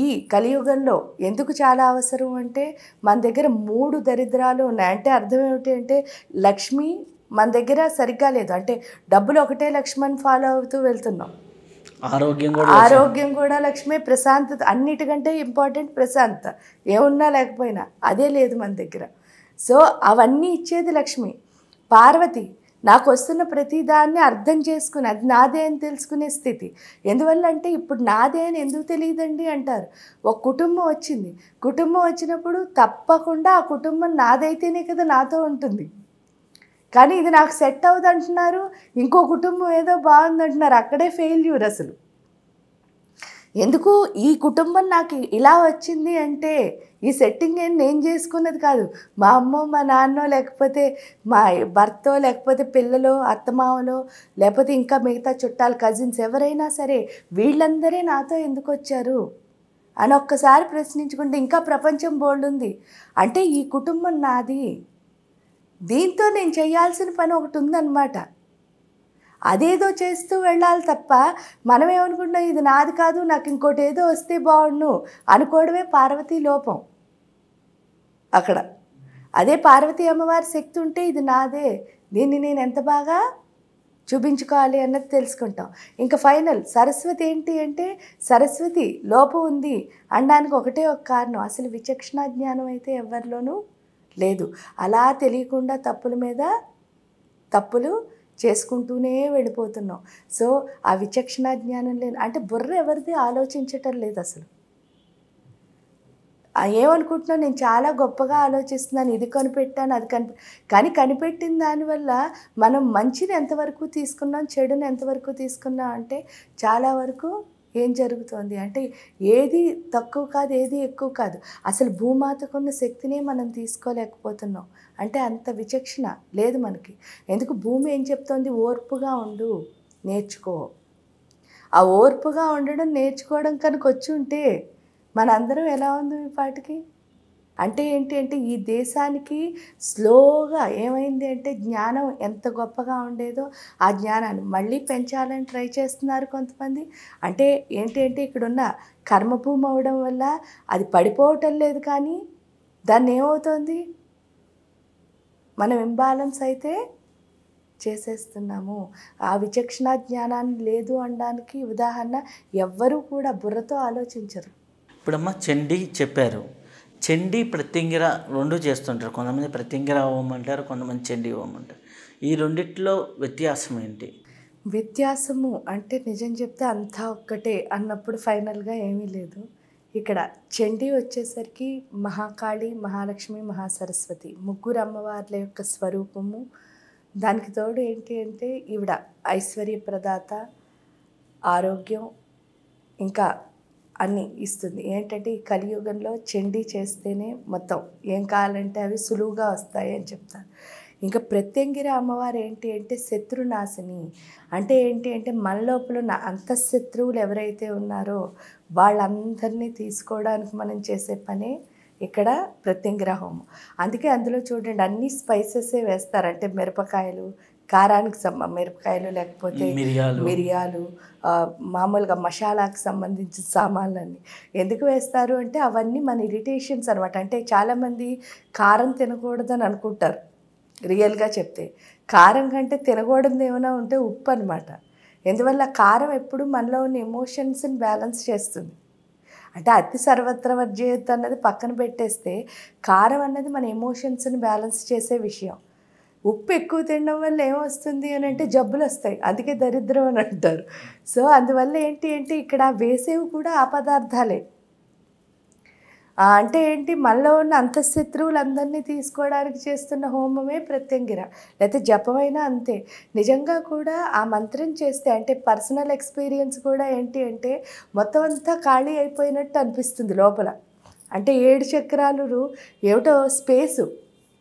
ఈ కలియుగంలో ఎందుకు చాలా అవసరం అంటే మన దగ్గర 3 దరిద్రాలు ఉన్నాయి. అంటే అర్థం ఏమిటి అంటే లక్ష్మి మన దగ్గర సరిగ్గా లేదు. అంటే డబ్బులు ఒకటే లక్ష్మణ్ ఫాలో అవుతూ వెళ్తున్నాం. ఆరోగ్యం కూడా లక్ష్మి, ప్రశాంతత అన్నిటికంటే ఇంపార్టెంట్ ప్రశాంతత. ఏమున్నా లేకపోయినా అదే లేదు మన దగ్గర. సో అవన్నీ ఇచ్చేది లక్ష్మి. పార్వతి నాకు వస్తున్న ప్రతి దాన్ని అర్థం చేసుకుని అది నాదే అని తెలుసుకునే స్థితి. ఎందువల్ల అంటే ఇప్పుడు నాదే అని ఎందుకు తెలియదండి అంటారు. ఒక కుటుంబం వచ్చింది, కుటుంబం వచ్చినప్పుడు తప్పకుండా ఆ కుటుంబం నాదైతేనే కదా నాతో ఉంటుంది. కానీ ఇది నాకు సెట్ అవ్వదు అంటున్నారు, ఇంకో కుటుంబం ఏదో బాగుందంటున్నారు. అక్కడే ఫెయిల్యూర్ అసలు. ఎందుకు ఈ కుటుంబం నాకు ఇలా వచ్చింది అంటే ఈ సెట్టింగ్ ఏం నేను చేసుకున్నది కాదు. మా అమ్మో మా నాన్నో లేకపోతే మా భర్తో లేకపోతే పిల్లలు అత్తమామలో లేకపోతే ఇంకా మిగతా చుట్టాలు కజిన్స్ ఎవరైనా సరే వీళ్ళందరే నాతో ఎందుకు వచ్చారు అని ఒక్కసారి ప్రశ్నించుకుంటే ఇంకా ప్రపంచం బోల్డ్ ఉంది. అంటే ఈ కుటుంబం నాది, దీంతో నేను చేయాల్సిన పని ఒకటి ఉందన్నమాట. అదేదో చేస్తూ వెళ్ళాలి తప్ప మనం ఏమనుకుంటున్నాం ఇది నాది కాదు నాకు ఇంకోటి ఏదో వస్తే బాగుండు అనుకోవడమే పార్వతీ లోపం అక్కడ. అదే పార్వతీ అమ్మవారి శక్తి ఉంటే ఇది నాదే, దీన్ని నేను ఎంత బాగా చూపించుకోవాలి అన్నది తెలుసుకుంటాం. ఇంకా ఫైనల్ సరస్వతి ఏంటి అంటే సరస్వతి లోపం ఉంది అనడానికి ఒకటే ఒక కారణం, అసలు విచక్షణ జ్ఞానం అయితే ఎవరిలోనూ లేదు. అలా తెలియకుండా తప్పుల మీద తప్పులు చేసుకుంటూనే వెళ్ళిపోతున్నాం. సో ఆ విచక్షణ జ్ఞానం లేని అంటే బుర్ర ఎవరిది ఆలోచించటం లేదు అసలు. ఏమనుకుంటున్నాను నేను చాలా గొప్పగా ఆలోచిస్తున్నాను, ఇది కనిపెట్టాను అది కానీ కనిపెట్టిన దానివల్ల మనం మంచిని ఎంతవరకు తీసుకున్నాం చెడుని ఎంతవరకు తీసుకున్నాం అంటే చాలా వరకు ఏం జరుగుతోంది అంటే ఏది తక్కువ కాదు ఏది ఎక్కువ కాదు. అసలు భూమాతకున్న శక్తినే మనం తీసుకోలేకపోతున్నాం. అంటే అంత విచక్షణ లేదు మనకి. ఎందుకు భూమి ఏం చెప్తోంది, ఓర్పుగా ఉండు నేర్చుకో. ఆ ఓర్పుగా ఉండడం నేర్చుకోవడం కనుక వచ్చి ఉంటే మనందరం ఎలా ఉంది ఈ పాటికి. అంటే ఏంటి అంటే ఈ దేశానికి స్లోగా ఏమైంది అంటే జ్ఞానం ఎంత గొప్పగా ఉండేదో ఆ జ్ఞానాన్ని మళ్ళీ పెంచాలని ట్రై చేస్తున్నారు కొంతమంది. అంటే ఏంటి అంటే ఇక్కడున్న కర్మభూమి అవ్వడం వల్ల అది పడిపోవటం లేదు, కానీ దాన్ని ఏమవుతుంది మనం ఇంబ్యాలెన్స్ అయితే చేసేస్తున్నాము. ఆ విచక్షణ జ్ఞానాన్ని లేదు అనడానికి ఉదాహరణ ఎవ్వరూ కూడా బుర్రతో ఆలోచించరు. ఇప్పుడమ్మ చండీ చెప్పారు, చండీ ప్రత్యంగిర రెండు చేస్తుంటారు. కొంతమంది ప్రత్యంగిర హోమం అంటారు, కొంతమంది చండీ హోమం అంటారు. ఈ రెండిట్లో వ్యత్యాసం ఏంటి? వ్యత్యాసము అంటే నిజం చెప్తే అంతా ఒక్కటే అన్నప్పుడు ఫైనల్గా ఏమీ లేదు. ఇక్కడ చండీ వచ్చేసరికి మహాకాళి, మహాలక్ష్మి, మహాసరస్వతి ముగ్గురు అమ్మవార్ల యొక్క స్వరూపము. దానికి తోడు ఏంటి అంటే ఈవిడ ఐశ్వర్యప్రదాత, ఆరోగ్యం ఇంకా అన్నీ ఇస్తుంది. ఏంటంటే ఈ కలియుగంలో చండీ చేస్తేనే మొత్తం ఏం కావాలంటే అవి సులువుగా వస్తాయి అని చెప్తారు. ఇంకా ప్రత్యంగిర అమ్మవారు ఏంటి అంటే శత్రునాశిని. అంటే ఏంటి అంటే మన లోపల ఉన్న అంతఃశత్రువులు ఎవరైతే ఉన్నారో వాళ్ళందరినీ తీసుకోవడానికి మనం చేసే పనే ఇక్కడ ప్రత్యంగిర హోమం. అందుకే అందులో చూడండి అన్ని స్పైసెసే వేస్తారు. అంటే మిరపకాయలు కారానికి మిరపకాయలు లేకపోతే మిరియాలు మామూలుగా మసాలాకు సంబంధించిన సామాన్లన్నీ ఎందుకు వేస్తారు అంటే అవన్నీ మన ఇరిటేషన్స్ అనమాట. అంటే చాలామంది కారం తినకూడదని అనుకుంటారు. రియల్గా చెప్తే కారం కంటే తినకూడదు ఏమైనా ఉంటే ఉప్పు అనమాట. ఎందువల్ల కారం ఎప్పుడు మనలో ఉన్న ఎమోషన్స్ని బ్యాలెన్స్ చేస్తుంది. అంటే అతి సర్వత్ర వర్జయత్ అన్నది పక్కన పెట్టేస్తే కారం అన్నది మన ఎమోషన్స్ని బ్యాలెన్స్ చేసే విషయం. ఉప్పు ఎక్కువ తినడం వల్ల ఏమొస్తుంది అని అంటే జబ్బులు వస్తాయి, అందుకే దరిద్రం అని అంటారు. సో అందువల్ల ఏంటి అంటే ఇక్కడ వేసేవి కూడా ఆ పదార్థాలే. అంటే ఏంటి మనలో ఉన్న అంతఃశత్రువులందరినీ తీసుకోవడానికి చేస్తున్న హోమమే ప్రత్యంగిర, లేకపోతే జపమైనా అంతే. నిజంగా కూడా ఆ మంత్రం చేస్తే అంటే పర్సనల్ ఎక్స్పీరియన్స్ కూడా ఏంటి అంటే మొత్తం అంతా ఖాళీ అయిపోయినట్టు అనిపిస్తుంది లోపల. అంటే 7 చక్రాలు ఏమిటో స్పేసు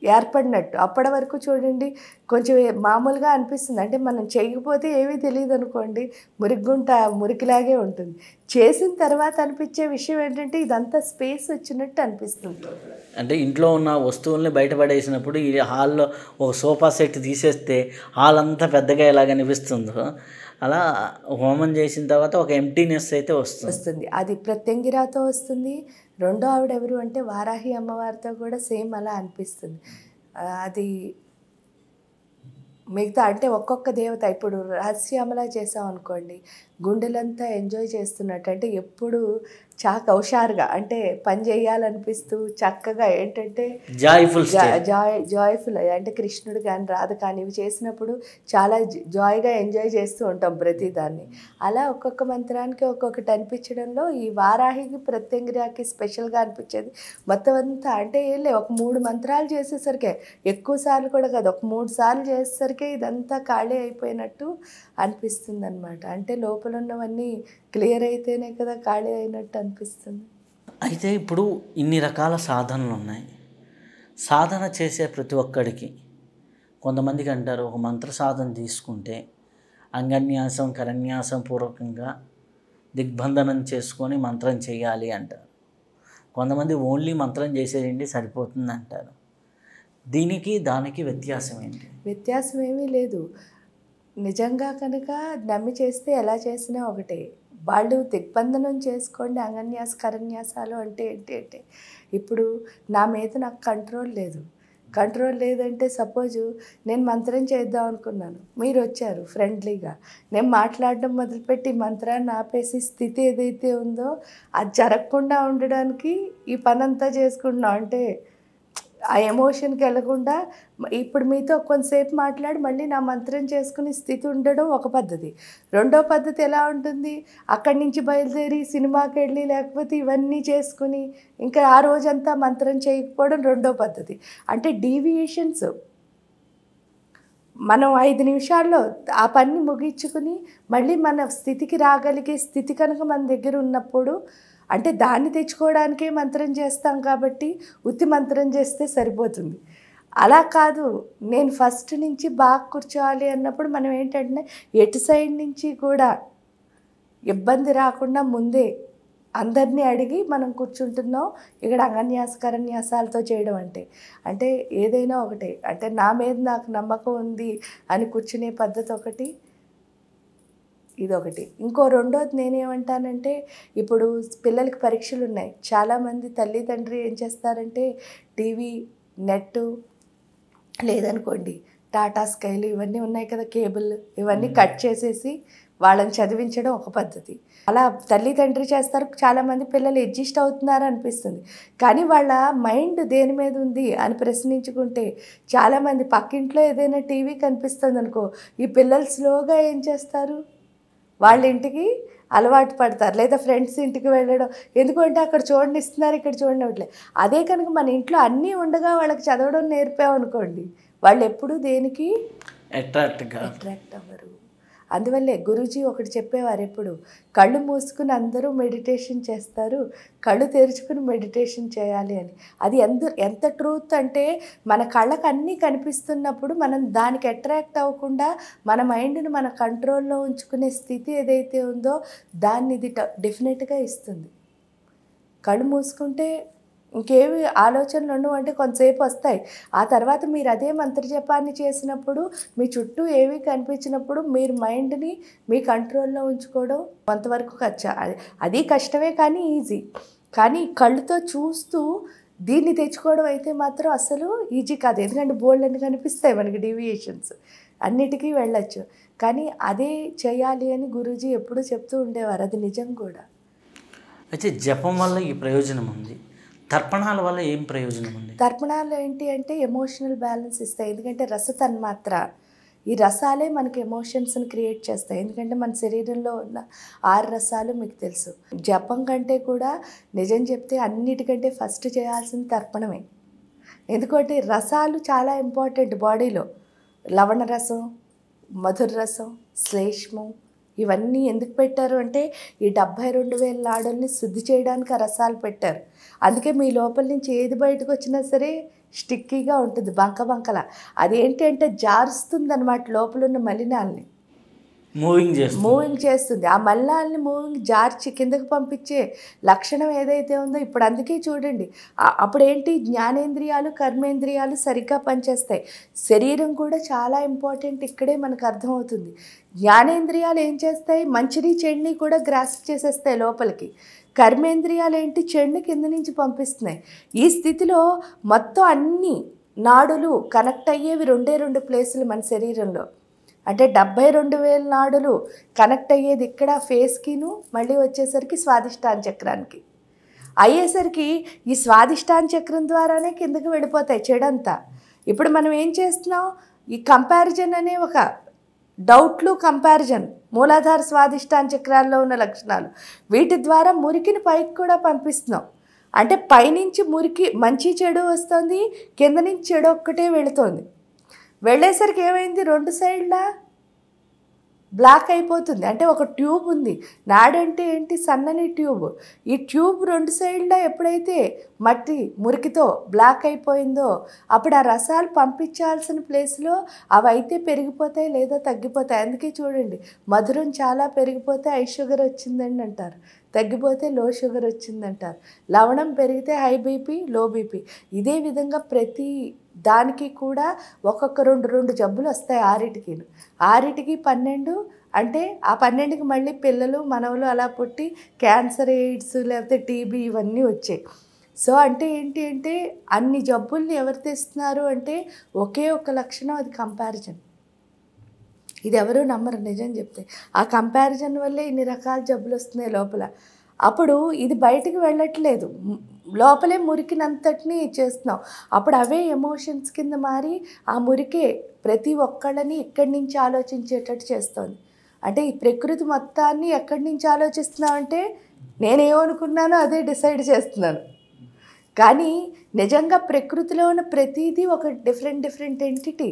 ఏర్పడినట్టు. అప్పటి వరకు చూడండి కొంచెం మామూలుగా అనిపిస్తుంది. అంటే మనం చేయకపోతే ఏమీ తెలియదు అనుకోండి, మురిగుంట మురికిలాగే ఉంటుంది. చేసిన తర్వాత అనిపించే విషయం ఏంటంటే ఇదంతా స్పేస్ వచ్చినట్టు అనిపిస్తుంది. అంటే ఇంట్లో ఉన్న వస్తువుల్ని బయటపడేసినప్పుడు ఈ హాల్లో ఒక సోఫా సెట్ తీసేస్తే హాల్ అంతా పెద్దగా ఎలాగ అనిపిస్తుందో అలా హోమం చేసిన తర్వాత ఒక ఎంప్టీనెస్ అయితే వస్తుంది. అది ప్రత్యంగిరాతో వస్తుంది. రెండో ఆవిడ ఎవరు అంటే వారాహి అమ్మవారితో కూడా సేమ్ అలా అనిపిస్తుంది. అది మిగతా అంటే ఒక్కొక్క దేవత ఇప్పుడు రహస్యామలా చేసాం అనుకోండి, గుండెలంతా ఎంజాయ్ చేస్తున్నట్టు, అంటే ఎప్పుడు చాలా హుషారుగా, అంటే పని చేయాలనిపిస్తూ చక్కగా ఏంటంటే జాయ్ఫుల్, అంటే కృష్ణుడు కానీ రాధ కానీ ఇవి చేసినప్పుడు చాలా జాయ్గా ఎంజాయ్ చేస్తూ ఉంటాం ప్రతిదాన్ని. అలా ఒక్కొక్క మంత్రానికి ఒక్కొక్కటి అనిపించడంలో ఈ వారాహికి ప్రత్యంగిరాకి స్పెషల్గా అనిపించేది మొత్తం అంతా. అంటే ఒక 3 మంత్రాలు చేసేసరికి, ఎక్కువ సార్లు కూడా కాదు, ఒక 3 సార్లు చేసేసరికి ఇదంతా ఖాళీ అయిపోయినట్టు అనిపిస్తుంది అనమాట. అంటే లోపల ఉన్నవన్నీ క్లియర్ అయితేనే కదా ఖాళీ అయినట్టు అనిపిస్తుంది. అయితే ఇప్పుడు ఇన్ని రకాల సాధనలు ఉన్నాయి. సాధన చేసే ప్రతి ఒక్కడికి, కొంతమందికి అంటారు ఒక మంత్ర సాధన తీసుకుంటే అంగన్యాసం కరన్యాసం పూర్వకంగా దిగ్బంధనం చేసుకొని మంత్రం చేయాలి అంటారు. కొంతమంది ఓన్లీ మంత్రం చేసేయండి సరిపోతుంది అంటారు. దీనికి దానికి వ్యత్యాసం ఏంటి? వ్యత్యాసం ఏమీ లేదు. నిజంగా కనుక నమ్మి చేస్తే ఎలా చేసినా ఒకటే. వాళ్ళు దిగ్బంధనం చేసుకోండి అంగన్యాస కరన్యాసాలు అంటే ఏంటి అంటే, ఇప్పుడు నా మీద నాకు కంట్రోల్ లేదంటే సపోజు నేను మంత్రం చేద్దాం అనుకున్నాను, మీరు వచ్చారు ఫ్రెండ్లీగా, నేను మాట్లాడడం మొదలుపెట్టి మంత్రాన్ని ఆపేసి స్థితి ఏదైతే ఉందో అది జరగకుండా ఉండడానికి ఈ పని అంతా చేసుకుంటున్నాం. అంటే ఆ ఎమోషన్కి వెళ్ళకుండా ఇప్పుడు మీతో కొంతసేపు మాట్లాడి మళ్ళీ నా మంత్రం చేసుకుని స్థితి ఉండడం ఒక పద్ధతి. రెండో పద్ధతి ఎలా ఉంటుంది, అక్కడి నుంచి బయలుదేరి సినిమాకి వెళ్ళి లేకపోతే ఇవన్నీ చేసుకుని ఇంకా ఆ రోజంతా మంత్రం చేయకపోవడం రెండో పద్ధతి. అంటే డీవియేషన్స్. మనం 5 నిమిషాల్లో ఆ పని ముగించుకుని మళ్ళీ మన స్థితికి రాగలిగే స్థితి కనుక మన దగ్గర ఉన్నప్పుడు, అంటే దాన్ని తెచ్చుకోవడానికే మంత్రం చేస్తాం కాబట్టి ఉత్తి మంత్రం చేస్తే సరిపోతుంది. అలా కాదు, నేను ఫస్ట్ నుంచి బాగా కూర్చోవాలి అన్నప్పుడు మనం ఏంటంటే ఎటు సైడ్ నుంచి కూడా ఇబ్బంది రాకుండా ముందే అందరినీ అడిగి మనం కూర్చుంటున్నాం. ఇక్కడ అంగన్యాస కరన్యాసాలతో చేయడం అంటే ఏదైనా ఒకటే, అంటే నా మీద నాకు నమ్మకం ఉంది అని కూర్చునే పద్ధతి ఒకటి, ఇదొకటి. ఇంకో రెండోది నేనేమంటానంటే, ఇప్పుడు పిల్లలకి పరీక్షలు ఉన్నాయి. చాలామంది తల్లిదండ్రి ఏం చేస్తారంటే టీవీ, నెట్టు లేదనుకోండి టాటా స్కైలు ఇవన్నీ ఉన్నాయి కదా, కేబుల్, ఇవన్నీ కట్ చేసేసి వాళ్ళని చదివించడం ఒక పద్ధతి. అలా తల్లిదండ్రి చేస్తారు. చాలామంది పిల్లలు అడ్జస్ట్ అవుతున్నారు అనిపిస్తుంది, కానీ వాళ్ళ మైండ్ దేని మీద ఉంది అని ప్రశ్నించుకుంటే, చాలామంది పక్కింట్లో ఏదైనా టీవీ కనిపిస్తుంది అనుకో, ఈ పిల్లలు స్లోగా ఏం చేస్తారు, వాళ్ళ ఇంటికి అలవాటు పడతారు, లేదా ఫ్రెండ్స్ ఇంటికి వెళ్ళడం. ఎందుకంటే అక్కడ చూడండి ఇస్తున్నారు, ఇక్కడ చూడండి ఇవ్వట్లేదు. అదే కనుక మన ఇంట్లో అన్నీ ఉండగా వాళ్ళకి చదవడం నేర్పామనుకోండి, వాళ్ళు ఎప్పుడూ దేనికి అట్రాక్ట్ అవ్వరు. అందువల్లే గురూజీ ఒకటి చెప్పేవారు ఎప్పుడు, కళ్ళు మూసుకుని అందరూ మెడిటేషన్ చేస్తారు, కళ్ళు తెరుచుకుని మెడిటేషన్ చేయాలి అని. అది ఎంత ట్రూత్ అంటే, మన కళ్ళకు అన్నీ కనిపిస్తున్నప్పుడు మనం దానికి అట్రాక్ట్ అవ్వకుండా మన మైండ్ని మన కంట్రోల్లో ఉంచుకునే స్థితి ఏదైతే ఉందో దాన్ని ఇది డెఫినెట్గా ఇస్తుంది. కళ్ళు మూసుకుంటే ఇంకేవి ఆలోచనలు ఉండవు, అంటే కొంతసేపు వస్తాయి. ఆ తర్వాత మీరు అదే మంత్రజపాన్ని చేసినప్పుడు మీ చుట్టూ ఏవి కనిపించినప్పుడు మీరు మైండ్ని మీ కంట్రోల్లో ఉంచుకోవడం కొంతవరకు అది కష్టమే కానీ ఈజీ. కానీ కళ్ళుతో చూస్తూ దీన్ని తెచ్చుకోవడం అయితే మాత్రం అసలు ఈజీ కాదు. ఎందుకంటే బోల్డ్ అని కనిపిస్తాయి మనకి డీవియేషన్స్, అన్నిటికీ వెళ్ళచ్చు. కానీ అదే చేయాలి అని గురూజీ ఎప్పుడూ చెప్తూ ఉండేవారు, అది నిజం కూడా. అయితే జపం వల్ల ఈ ప్రయోజనం ఉంది, తర్పణాల వల్ల ఏం ప్రయోజనం ఉంది? తర్పణాలు ఏంటి అంటే ఎమోషనల్ బ్యాలెన్స్ ఇస్తాయి. ఎందుకంటే రసతన్మాత్ర, ఈ రసాలే మనకి ఎమోషన్స్ని క్రియేట్ చేస్తాయి. ఎందుకంటే మన శరీరంలో ఉన్న 6 రసాలు మీకు తెలుసు. జపం కంటే కూడా నిజం చెప్తే అన్నిటికంటే ఫస్ట్ చేయాల్సిన తర్పణమే. ఎందుకంటే రసాలు చాలా ఇంపార్టెంట్ బాడీలో. లవణ రసం, మధుర రసం, శ్లేష్మం, ఇవన్నీ ఎందుకు పెట్టారు అంటే ఈ 72,000 నాడుల్ని శుద్ధి చేయడానికి ఆ రసాలు పెట్టారు. అందుకే మీ లోపల నుంచి ఏది బయటకు వచ్చినా సరే స్టిక్కీగా ఉంటుంది, బంకలా. అదేంటి అంటే జారుస్తుంది అన్నమాట, లోపల ఉన్న మలినాల్ని మూవింగ్ చేస్తుంది. ఆ మలినాల్ని జార్చి కిందకి పంపించే లక్షణం ఏదైతే ఉందో ఇప్పుడు, అందుకే చూడండి అప్పుడు ఏంటి, జ్ఞానేంద్రియాలు కర్మేంద్రియాలు సరిగ్గా పనిచేస్తాయి. శరీరం కూడా చాలా ఇంపార్టెంట్, ఇక్కడే మనకు అర్థమవుతుంది. జ్ఞానేంద్రియాలు ఏం చేస్తాయి, మంచిని చెడుని కూడా గ్రాస్ప్ చేసేస్తాయి లోపలికి. కర్మేంద్రియాలు ఏంటి, చెడుని కింద నుంచి పంపిస్తున్నాయి. ఈ స్థితిలో మొత్తం అన్ని నాడులు కనెక్ట్ అయ్యేవి 2 ప్లేసులు మన శరీరంలో. అంటే 72,000 నాడులు కనెక్ట్ అయ్యేది ఇక్కడ ఫేస్కిను, మళ్ళీ వచ్చేసరికి స్వాదిష్టాన చక్రానికి అయ్యేసరికి ఈ స్వాదిష్టాన చక్రం ద్వారానే కిందకి వెళ్ళిపోతాయి చెడంతా. ఇప్పుడు మనం ఏం చేస్తున్నాం, ఈ కంపారిజన్ అనే ఒక డౌట్లు కంపారిజన్, మూలాధార స్వాదిష్టాన చక్రాల్లో ఉన్న లక్షణాలు, వీటి ద్వారా మురికిని పైకి కూడా పంపిస్తున్నాం. అంటే పైనుంచి మురికి మంచి చెడు వస్తుంది, కింద నుంచి చెడు ఒక్కటే వెళుతుంది. వెళ్ళేసరికి ఏమైంది, 2 సైడ్లా బ్లాక్ అయిపోతుంది. అంటే ఒక ట్యూబ్ ఉంది, నాడంటే ఏంటి, సన్నని ట్యూబ్. ఈ ట్యూబ్ 2 సైడ్లా ఎప్పుడైతే మట్టి మురికితో బ్లాక్ అయిపోయిందో అప్పుడు ఆ రసాలు పంపించాల్సిన ప్లేస్లో అవి అయితే పెరిగిపోతాయి లేదా తగ్గిపోతాయి. అందుకే చూడండి, మధురం చాలా పెరిగిపోతే హై షుగర్ వచ్చిందండి అంటారు, తగ్గిపోతే లో షుగర్ వచ్చిందంటారు. లవణం పెరిగితే హై బీపీ, లో బీపీ. ఇదే విధంగా ప్రతి దానికి కూడా ఒక్కొక్క 2 జబ్బులు వస్తాయి. 6కి 12, అంటే ఆ 12కి మళ్ళీ పిల్లలు మనవలు అలా పుట్టి క్యాన్సర్, ఎయిడ్స్, లేకపోతే టీబీ ఇవన్నీ వచ్చాయి. సో అంటే ఏంటి అంటే అన్ని జబ్బుల్ని ఎవరు తెస్తున్నారు అంటే ఒకే ఒక లక్షణం, అది కంపారిజన్. ఇది ఎవరు నమ్మరు నిజం చెప్తే. ఆ కంపారిజన్ వల్లే ఇన్ని రకాల జబ్బులు వస్తున్నాయి లోపల. అప్పుడు ఇది బయటికి వెళ్ళట్లేదు, లోపలే మురికినంతటినీ చేస్తున్నాం. అప్పుడు అవే ఎమోషన్స్ కింద మారి ఆ మురికే ప్రతి ఒక్కళ్ళని ఇక్కడి నుంచి ఆలోచించేటట్టు చేస్తుంది. అంటే ఈ ప్రకృతి మొత్తాన్ని ఎక్కడి నుంచి ఆలోచిస్తున్నామంటే నేనేమనుకున్నానో అదే డిసైడ్ చేస్తున్నాను. కానీ నిజంగా ప్రకృతిలో ఉన్న ప్రతిదీ ఒక డిఫరెంట్ ఎంటిటీ,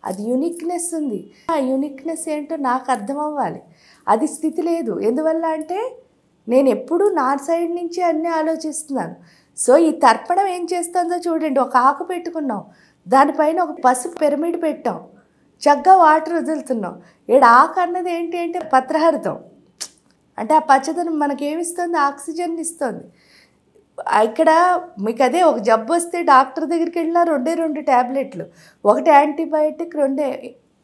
అది యూనిక్నెస్ ఉంది. ఆ యూనిక్నెస్ ఏంటో నాకు అర్థం అవ్వాలి. అది స్థితి లేదు. ఎందువల్ల అంటే నేను ఎప్పుడూ నా సైడ్ నుంచి అన్నీ ఆలోచిస్తున్నాను. సో ఈ తర్పణం ఏం చేస్తుందో చూడండి, ఒక ఆకు పెట్టుకున్నాం, దానిపైన ఒక పసుపు పిరమిడ్ పెట్టాం, చక్కగా వాటర్ వదులుతున్నాం. ఈడ ఆకు అన్నది ఏంటి అంటే పత్రహరితం, అంటే ఆ పచ్చదనం మనకేమిస్తుంది, ఆక్సిజన్ ఇస్తుంది. ఇక్కడ మీకు అదే ఒక జబ్బు వస్తే డాక్టర్ దగ్గరికి వెళ్ళినా 2 ట్యాబ్లెట్లు, ఒకటి యాంటీబయాటిక్, 2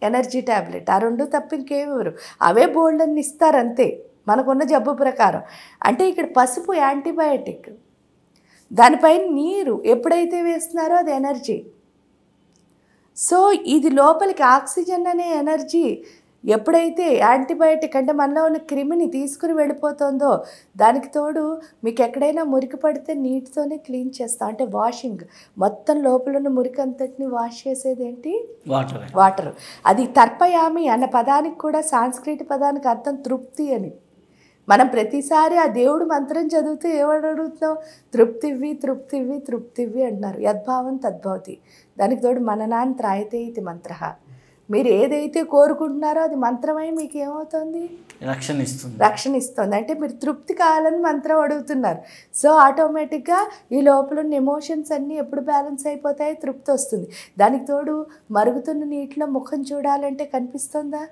ఎనర్జీ ట్యాబ్లెట్. ఆ 2 తప్ప ఇంకేమివ్వరు, అవే బోల్డ్ అని ఇస్తారు అంతే మనకున్న జబ్బు ప్రకారం. అంటే ఇక్కడ పసుపు యాంటీబయాటిక్, దానిపైన నీరు ఎప్పుడైతే వేస్తున్నారో అది ఎనర్జీ. సో ఇది లోపలికి ఆక్సిజన్ అనే ఎనర్జీ ఎప్పుడైతే యాంటీబయాటిక్ అంటే మనలో ఉన్న క్రిమిని తీసుకుని వెళ్ళిపోతుందో, దానికి తోడు మీకు ఎక్కడైనా మురికి పడితే నీటితోనే క్లీన్ చేస్తాం. అంటే వాషింగ్, మొత్తం లోపల ఉన్న మురికి అంతటిని వాష్ చేసేది ఏంటి, వాటర్. అది తర్పయామి అన్న పదానికి కూడా సాంస్క్రిట్ పదానికి అర్థం తృప్తి అని. మనం ప్రతిసారి ఆ దేవుడు మంత్రం చదువుతూ ఏమని అడుగుతున్నాం, తృప్తివ్వి అంటున్నారు. యద్భావం తద్భవతి. దానికి తోడు మననాన్ త్రాయతే ఇది మంత్ర. మీరు ఏదైతే కోరుకుంటున్నారో అది మంత్రమై మీకు ఏమవుతుంది, రక్షణ ఇస్తుంది. అంటే మీరు తృప్తి కావాలని మంత్రం అడుగుతున్నారు. సో ఆటోమేటిక్గా ఈ లోపల ఉన్న ఎమోషన్స్ అన్నీ ఎప్పుడు బ్యాలెన్స్ అయిపోతాయి, తృప్తి వస్తుంది. దానికి తోడు మరుగుతున్న నీటిలో ముఖం చూడాలంటే కనిపిస్తుందా,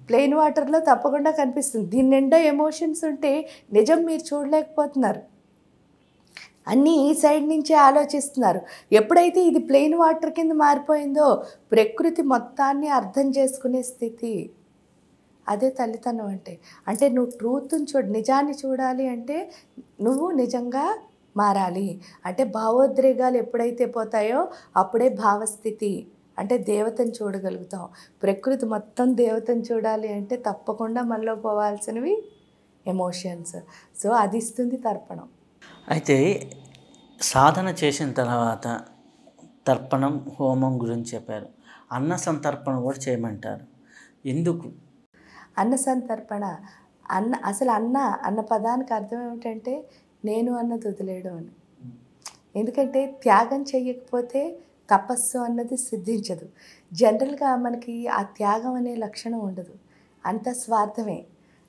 ప్లెయిన్ వాటర్లో తప్పకుండా కనిపిస్తుంది. దీని నిండా ఎమోషన్స్ ఉంటే నిజం మీరు చూడలేకపోతున్నారు, అన్నీ ఈ సైడ్ నుంచే ఆలోచిస్తున్నారు. ఎప్పుడైతే ఇది ప్లెయిన్ వాటర్ కింద మారిపోయిందో ప్రకృతి మొత్తాన్ని అర్థం చేసుకునే స్థితి, అదే తల్లితనం అంటే. అంటే నువ్వు ట్రూత్ని నిజాన్ని చూడాలి అంటే నువ్వు నిజంగా మారాలి. అంటే భావోద్రేగాలు ఎప్పుడైతే పోతాయో అప్పుడే భావస్థితి, అంటే దేవతను చూడగలుగుతాం. ప్రకృతి మొత్తం దేవతను చూడాలి అంటే తప్పకుండా మనలో పోవాల్సినవి ఎమోషన్స్. సో అది ఇస్తుంది తర్పణం. అయితే సాధన చేసిన తర్వాత తర్పణం, హోమం గురించి చెప్పారు. అన్న సంతర్పణ కూడా చేయమంటారు, ఎందుకు? అన్న సంతర్పణ, అసలు అన్న పదానికి అర్థం ఏమిటంటే నేను అన్నది వదిలేయడం అని. ఎందుకంటే త్యాగం చేయకపోతే తపస్సు అన్నది సిద్ధించదు. జనరల్గా మనకి ఆ త్యాగం అనే లక్షణం ఉండదు, అంత స్వార్థమే.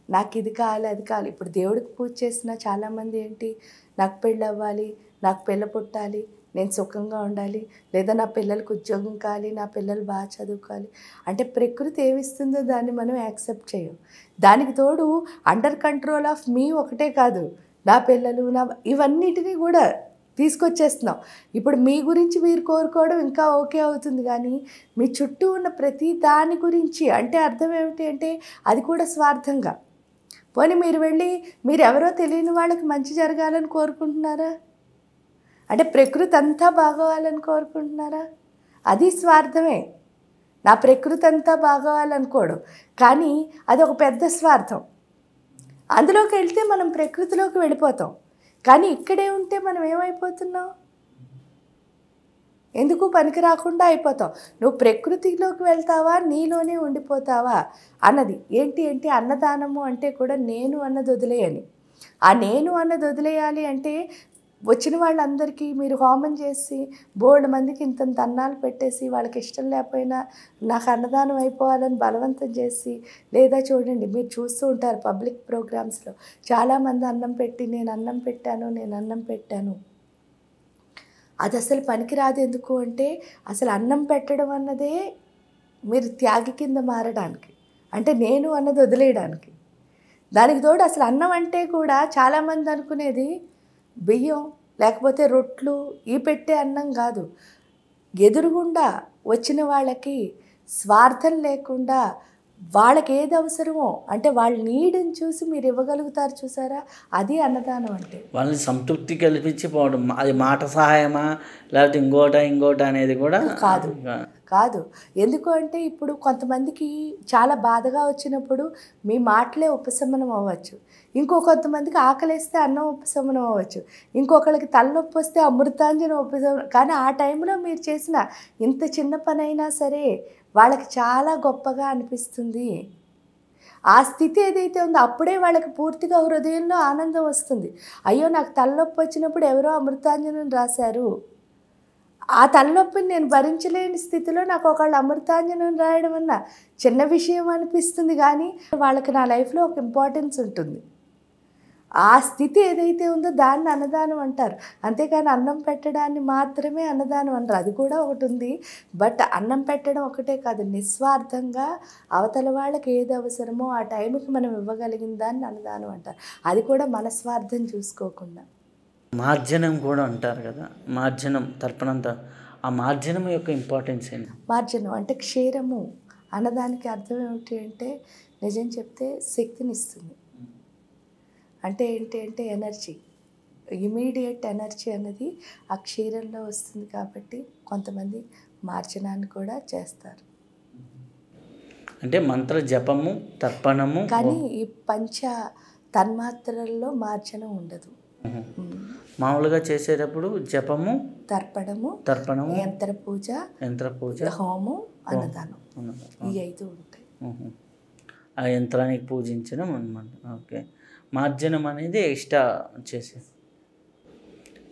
నాకు ఇది కావాలి, అది కావాలి. ఇప్పుడు దేవుడికి పూజ చేసిన చాలామంది ఏంటి, నాకు పెళ్ళి అవ్వాలి, నాకు పిల్ల పుట్టాలి, నేను సుఖంగా ఉండాలి, లేదా నా పిల్లలకు ఉద్యోగం కావాలి, నా పిల్లలు బాగా చదువుకోవాలి. అంటే ప్రకృతి ఏమిస్తుందో దాన్ని మనం యాక్సెప్ట్ చేయం. దానికి తోడు అండర్ కంట్రోల్ ఆఫ్ మీ ఒకటే కాదు, నా పిల్లలు, ఇవన్నిటినీ కూడా తీసుకొచ్చేస్తున్నాం. ఇప్పుడు మీ గురించి మీరు కోరుకోవడం ఇంకా ఓకే అవుతుంది, కానీ మీ చుట్టూ ఉన్న ప్రతి దాని గురించి అంటే అర్థం ఏమిటి అంటే అది కూడా స్వార్థంగా. పోనీ మీరు వెళ్ళి మీరు ఎవరో తెలియని వాళ్ళకి మంచి జరగాలని కోరుకుంటున్నారా, అంటే ప్రకృతి అంతా బాగోవాలని కోరుకుంటున్నారా, అది స్వార్థమే. నా ప్రకృతి అంతా బాగోవాలనుకోవడం, కానీ అది ఒక పెద్ద స్వార్థం. అందులోకి వెళ్తే మనం ప్రకృతిలోకి వెళ్ళిపోతాం, కానీ ఇక్కడే ఉంటే మనం ఏమైపోతున్నాం? ఎందుకు పనికి రాకుండా అయిపోతాం. నువ్వు ప్రకృతిలోకి వెళ్తావా, నీలోనే ఉండిపోతావా అన్నది ఏంటి అన్నదానము అంటే కూడా నేను అన్నది వదిలేయని. ఆ నేను అన్నది వదిలేయాలి అంటే వచ్చిన వాళ్ళందరికీ మీరు హోమం చేసి బోల్డ్ మందికి ఇంతంత అన్నాలు పెట్టేసి వాళ్ళకి ఇష్టం లేకపోయినా నాకు అన్నదానం అయిపోవాలని బలవంతం చేసి, లేదా చూడండి మీరు చూస్తూ ఉంటారు పబ్లిక్ ప్రోగ్రామ్స్లో చాలామంది అన్నం పెట్టి నేను అన్నం పెట్టాను. అది అసలు పనికిరాదు. ఎందుకు అంటే అసలు అన్నం పెట్టడం అన్నదే మీరు త్యాగి కింద మారడానికి, అంటే నేను అన్నది వదిలేయడానికి. దానికి తోడు అసలు అన్నం అంటే కూడా చాలామంది అనుకునేది బియ్యం లేకపోతే రొట్లు ఈ పెట్టే అన్నం కాదు. ఎదురుగుండా వచ్చిన వాళ్ళకి స్వార్థం లేకుండా వాళ్ళకి ఏది అవసరమో అంటే వాళ్ళ నీడని చూసి మీరు ఇవ్వగలుగుతారు చూసారా, అది అన్నదానం అంటే. వాళ్ళని సంతృప్తి కల్పించి పోవడం, అది మాట సహాయమా లేకపోతే ఇంకోట అనేది కూడా కాదు. ఎందుకు అంటే ఇప్పుడు కొంతమందికి చాలా బాధగా వచ్చినప్పుడు మీ మాటలే ఉపశమనం అవ్వచ్చు, కొంతమందికి ఆకలేస్తే అన్నం ఉపశమనం అవ్వచ్చు, ఇంకొకరికి తలనొప్పి వస్తే అమృతాంజనం ఉపశమనం. కానీ ఆ టైంలో మీరు చేసిన ఇంత చిన్న పని అయినా సరే వాళ్ళకి చాలా గొప్పగా అనిపిస్తుంది. ఆ స్థితి ఏదైతే ఉందో అప్పుడే వాళ్ళకి పూర్తిగా హృదయంలో ఆనందం వస్తుంది. అయ్యో నాకు తలనొప్పి వచ్చినప్పుడు ఎవరో అమృతాంజనం రాశారు, ఆ తలనొప్పిని నేను భరించలేని స్థితిలో నాకు ఒకళ్ళు అమృతాంజనం రాయడం అన్న చిన్న విషయం అనిపిస్తుంది, కానీ వాళ్ళకి నా లైఫ్లో ఒక ఇంపార్టెన్స్ ఉంటుంది. ఆ స్థితి ఏదైతే ఉందో దాన్ని అన్నదానం అంటారు, అంతేకాని అన్నం పెట్టడాన్ని మాత్రమే అన్నదానం అంటారు. అది కూడా ఒకటి ఉంది, బట్ అన్నం పెట్టడం ఒకటే కాదు, నిస్వార్థంగా అవతల వాళ్ళకి ఏది అవసరమో ఆ టైంకి మనం ఇవ్వగలిగిన దాన్ని అన్నదానం అంటారు. అది కూడా మన స్వార్థం చూసుకోకుండా. మార్జనం కూడా అంటారు కదా, మార్జనం తర్పణంత, ఆ మార్జనం యొక్క ఇంపార్టెన్స్ ఏంటి? మార్జనం అంటే క్షీరము అన్నదానికి అర్థం ఏమిటి అంటే నిజం చెప్తే శక్తినిస్తుంది. అంటే ఏంటి అంటే ఎనర్జీ, ఇమీడియట్ ఎనర్జీ అన్నది ఆ క్షీరంలో వస్తుంది. కాబట్టి కొంతమంది మార్జనాన్ని కూడా చేస్తారు. అంటే మంత్ర జపము తర్పణము, కానీ ఈ పంచ తన్మాత్రల్లో మార్జనం ఉండదు. మామూలుగా చేసేటప్పుడు జపము తర్పణము యంత్ర పూజ హోమం అన్నదానం ఈ 5 ఉంటాయి. ఆ యంత్రానికి పూజించడం అన్నమాట. ఓకే, మార్జనం అనేది ఎక్స్ట్రా చేసేది.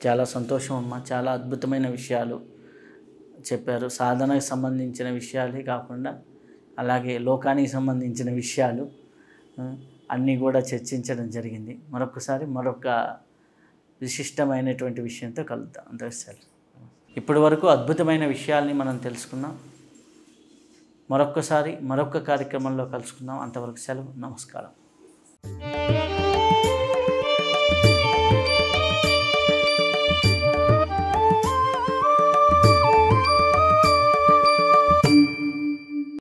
చాలా సంతోషం అమ్మా, చాలా అద్భుతమైన విషయాలు చెప్పారు. సాధనకు సంబంధించిన విషయాలే కాకుండా అలాగే లోకానికి సంబంధించిన విషయాలు అన్నీ కూడా చర్చించడం జరిగింది. మరొకసారి మరొక విశిష్టమైనటువంటి విషయంతో కలుద్దాం. అంతవరకు ఇప్పటి వరకు అద్భుతమైన విషయాల్ని మనం తెలుసుకున్నాం. మరొక కార్యక్రమంలో కలుసుకుందాం. అంతవరకు సెలవు. నమస్కారం.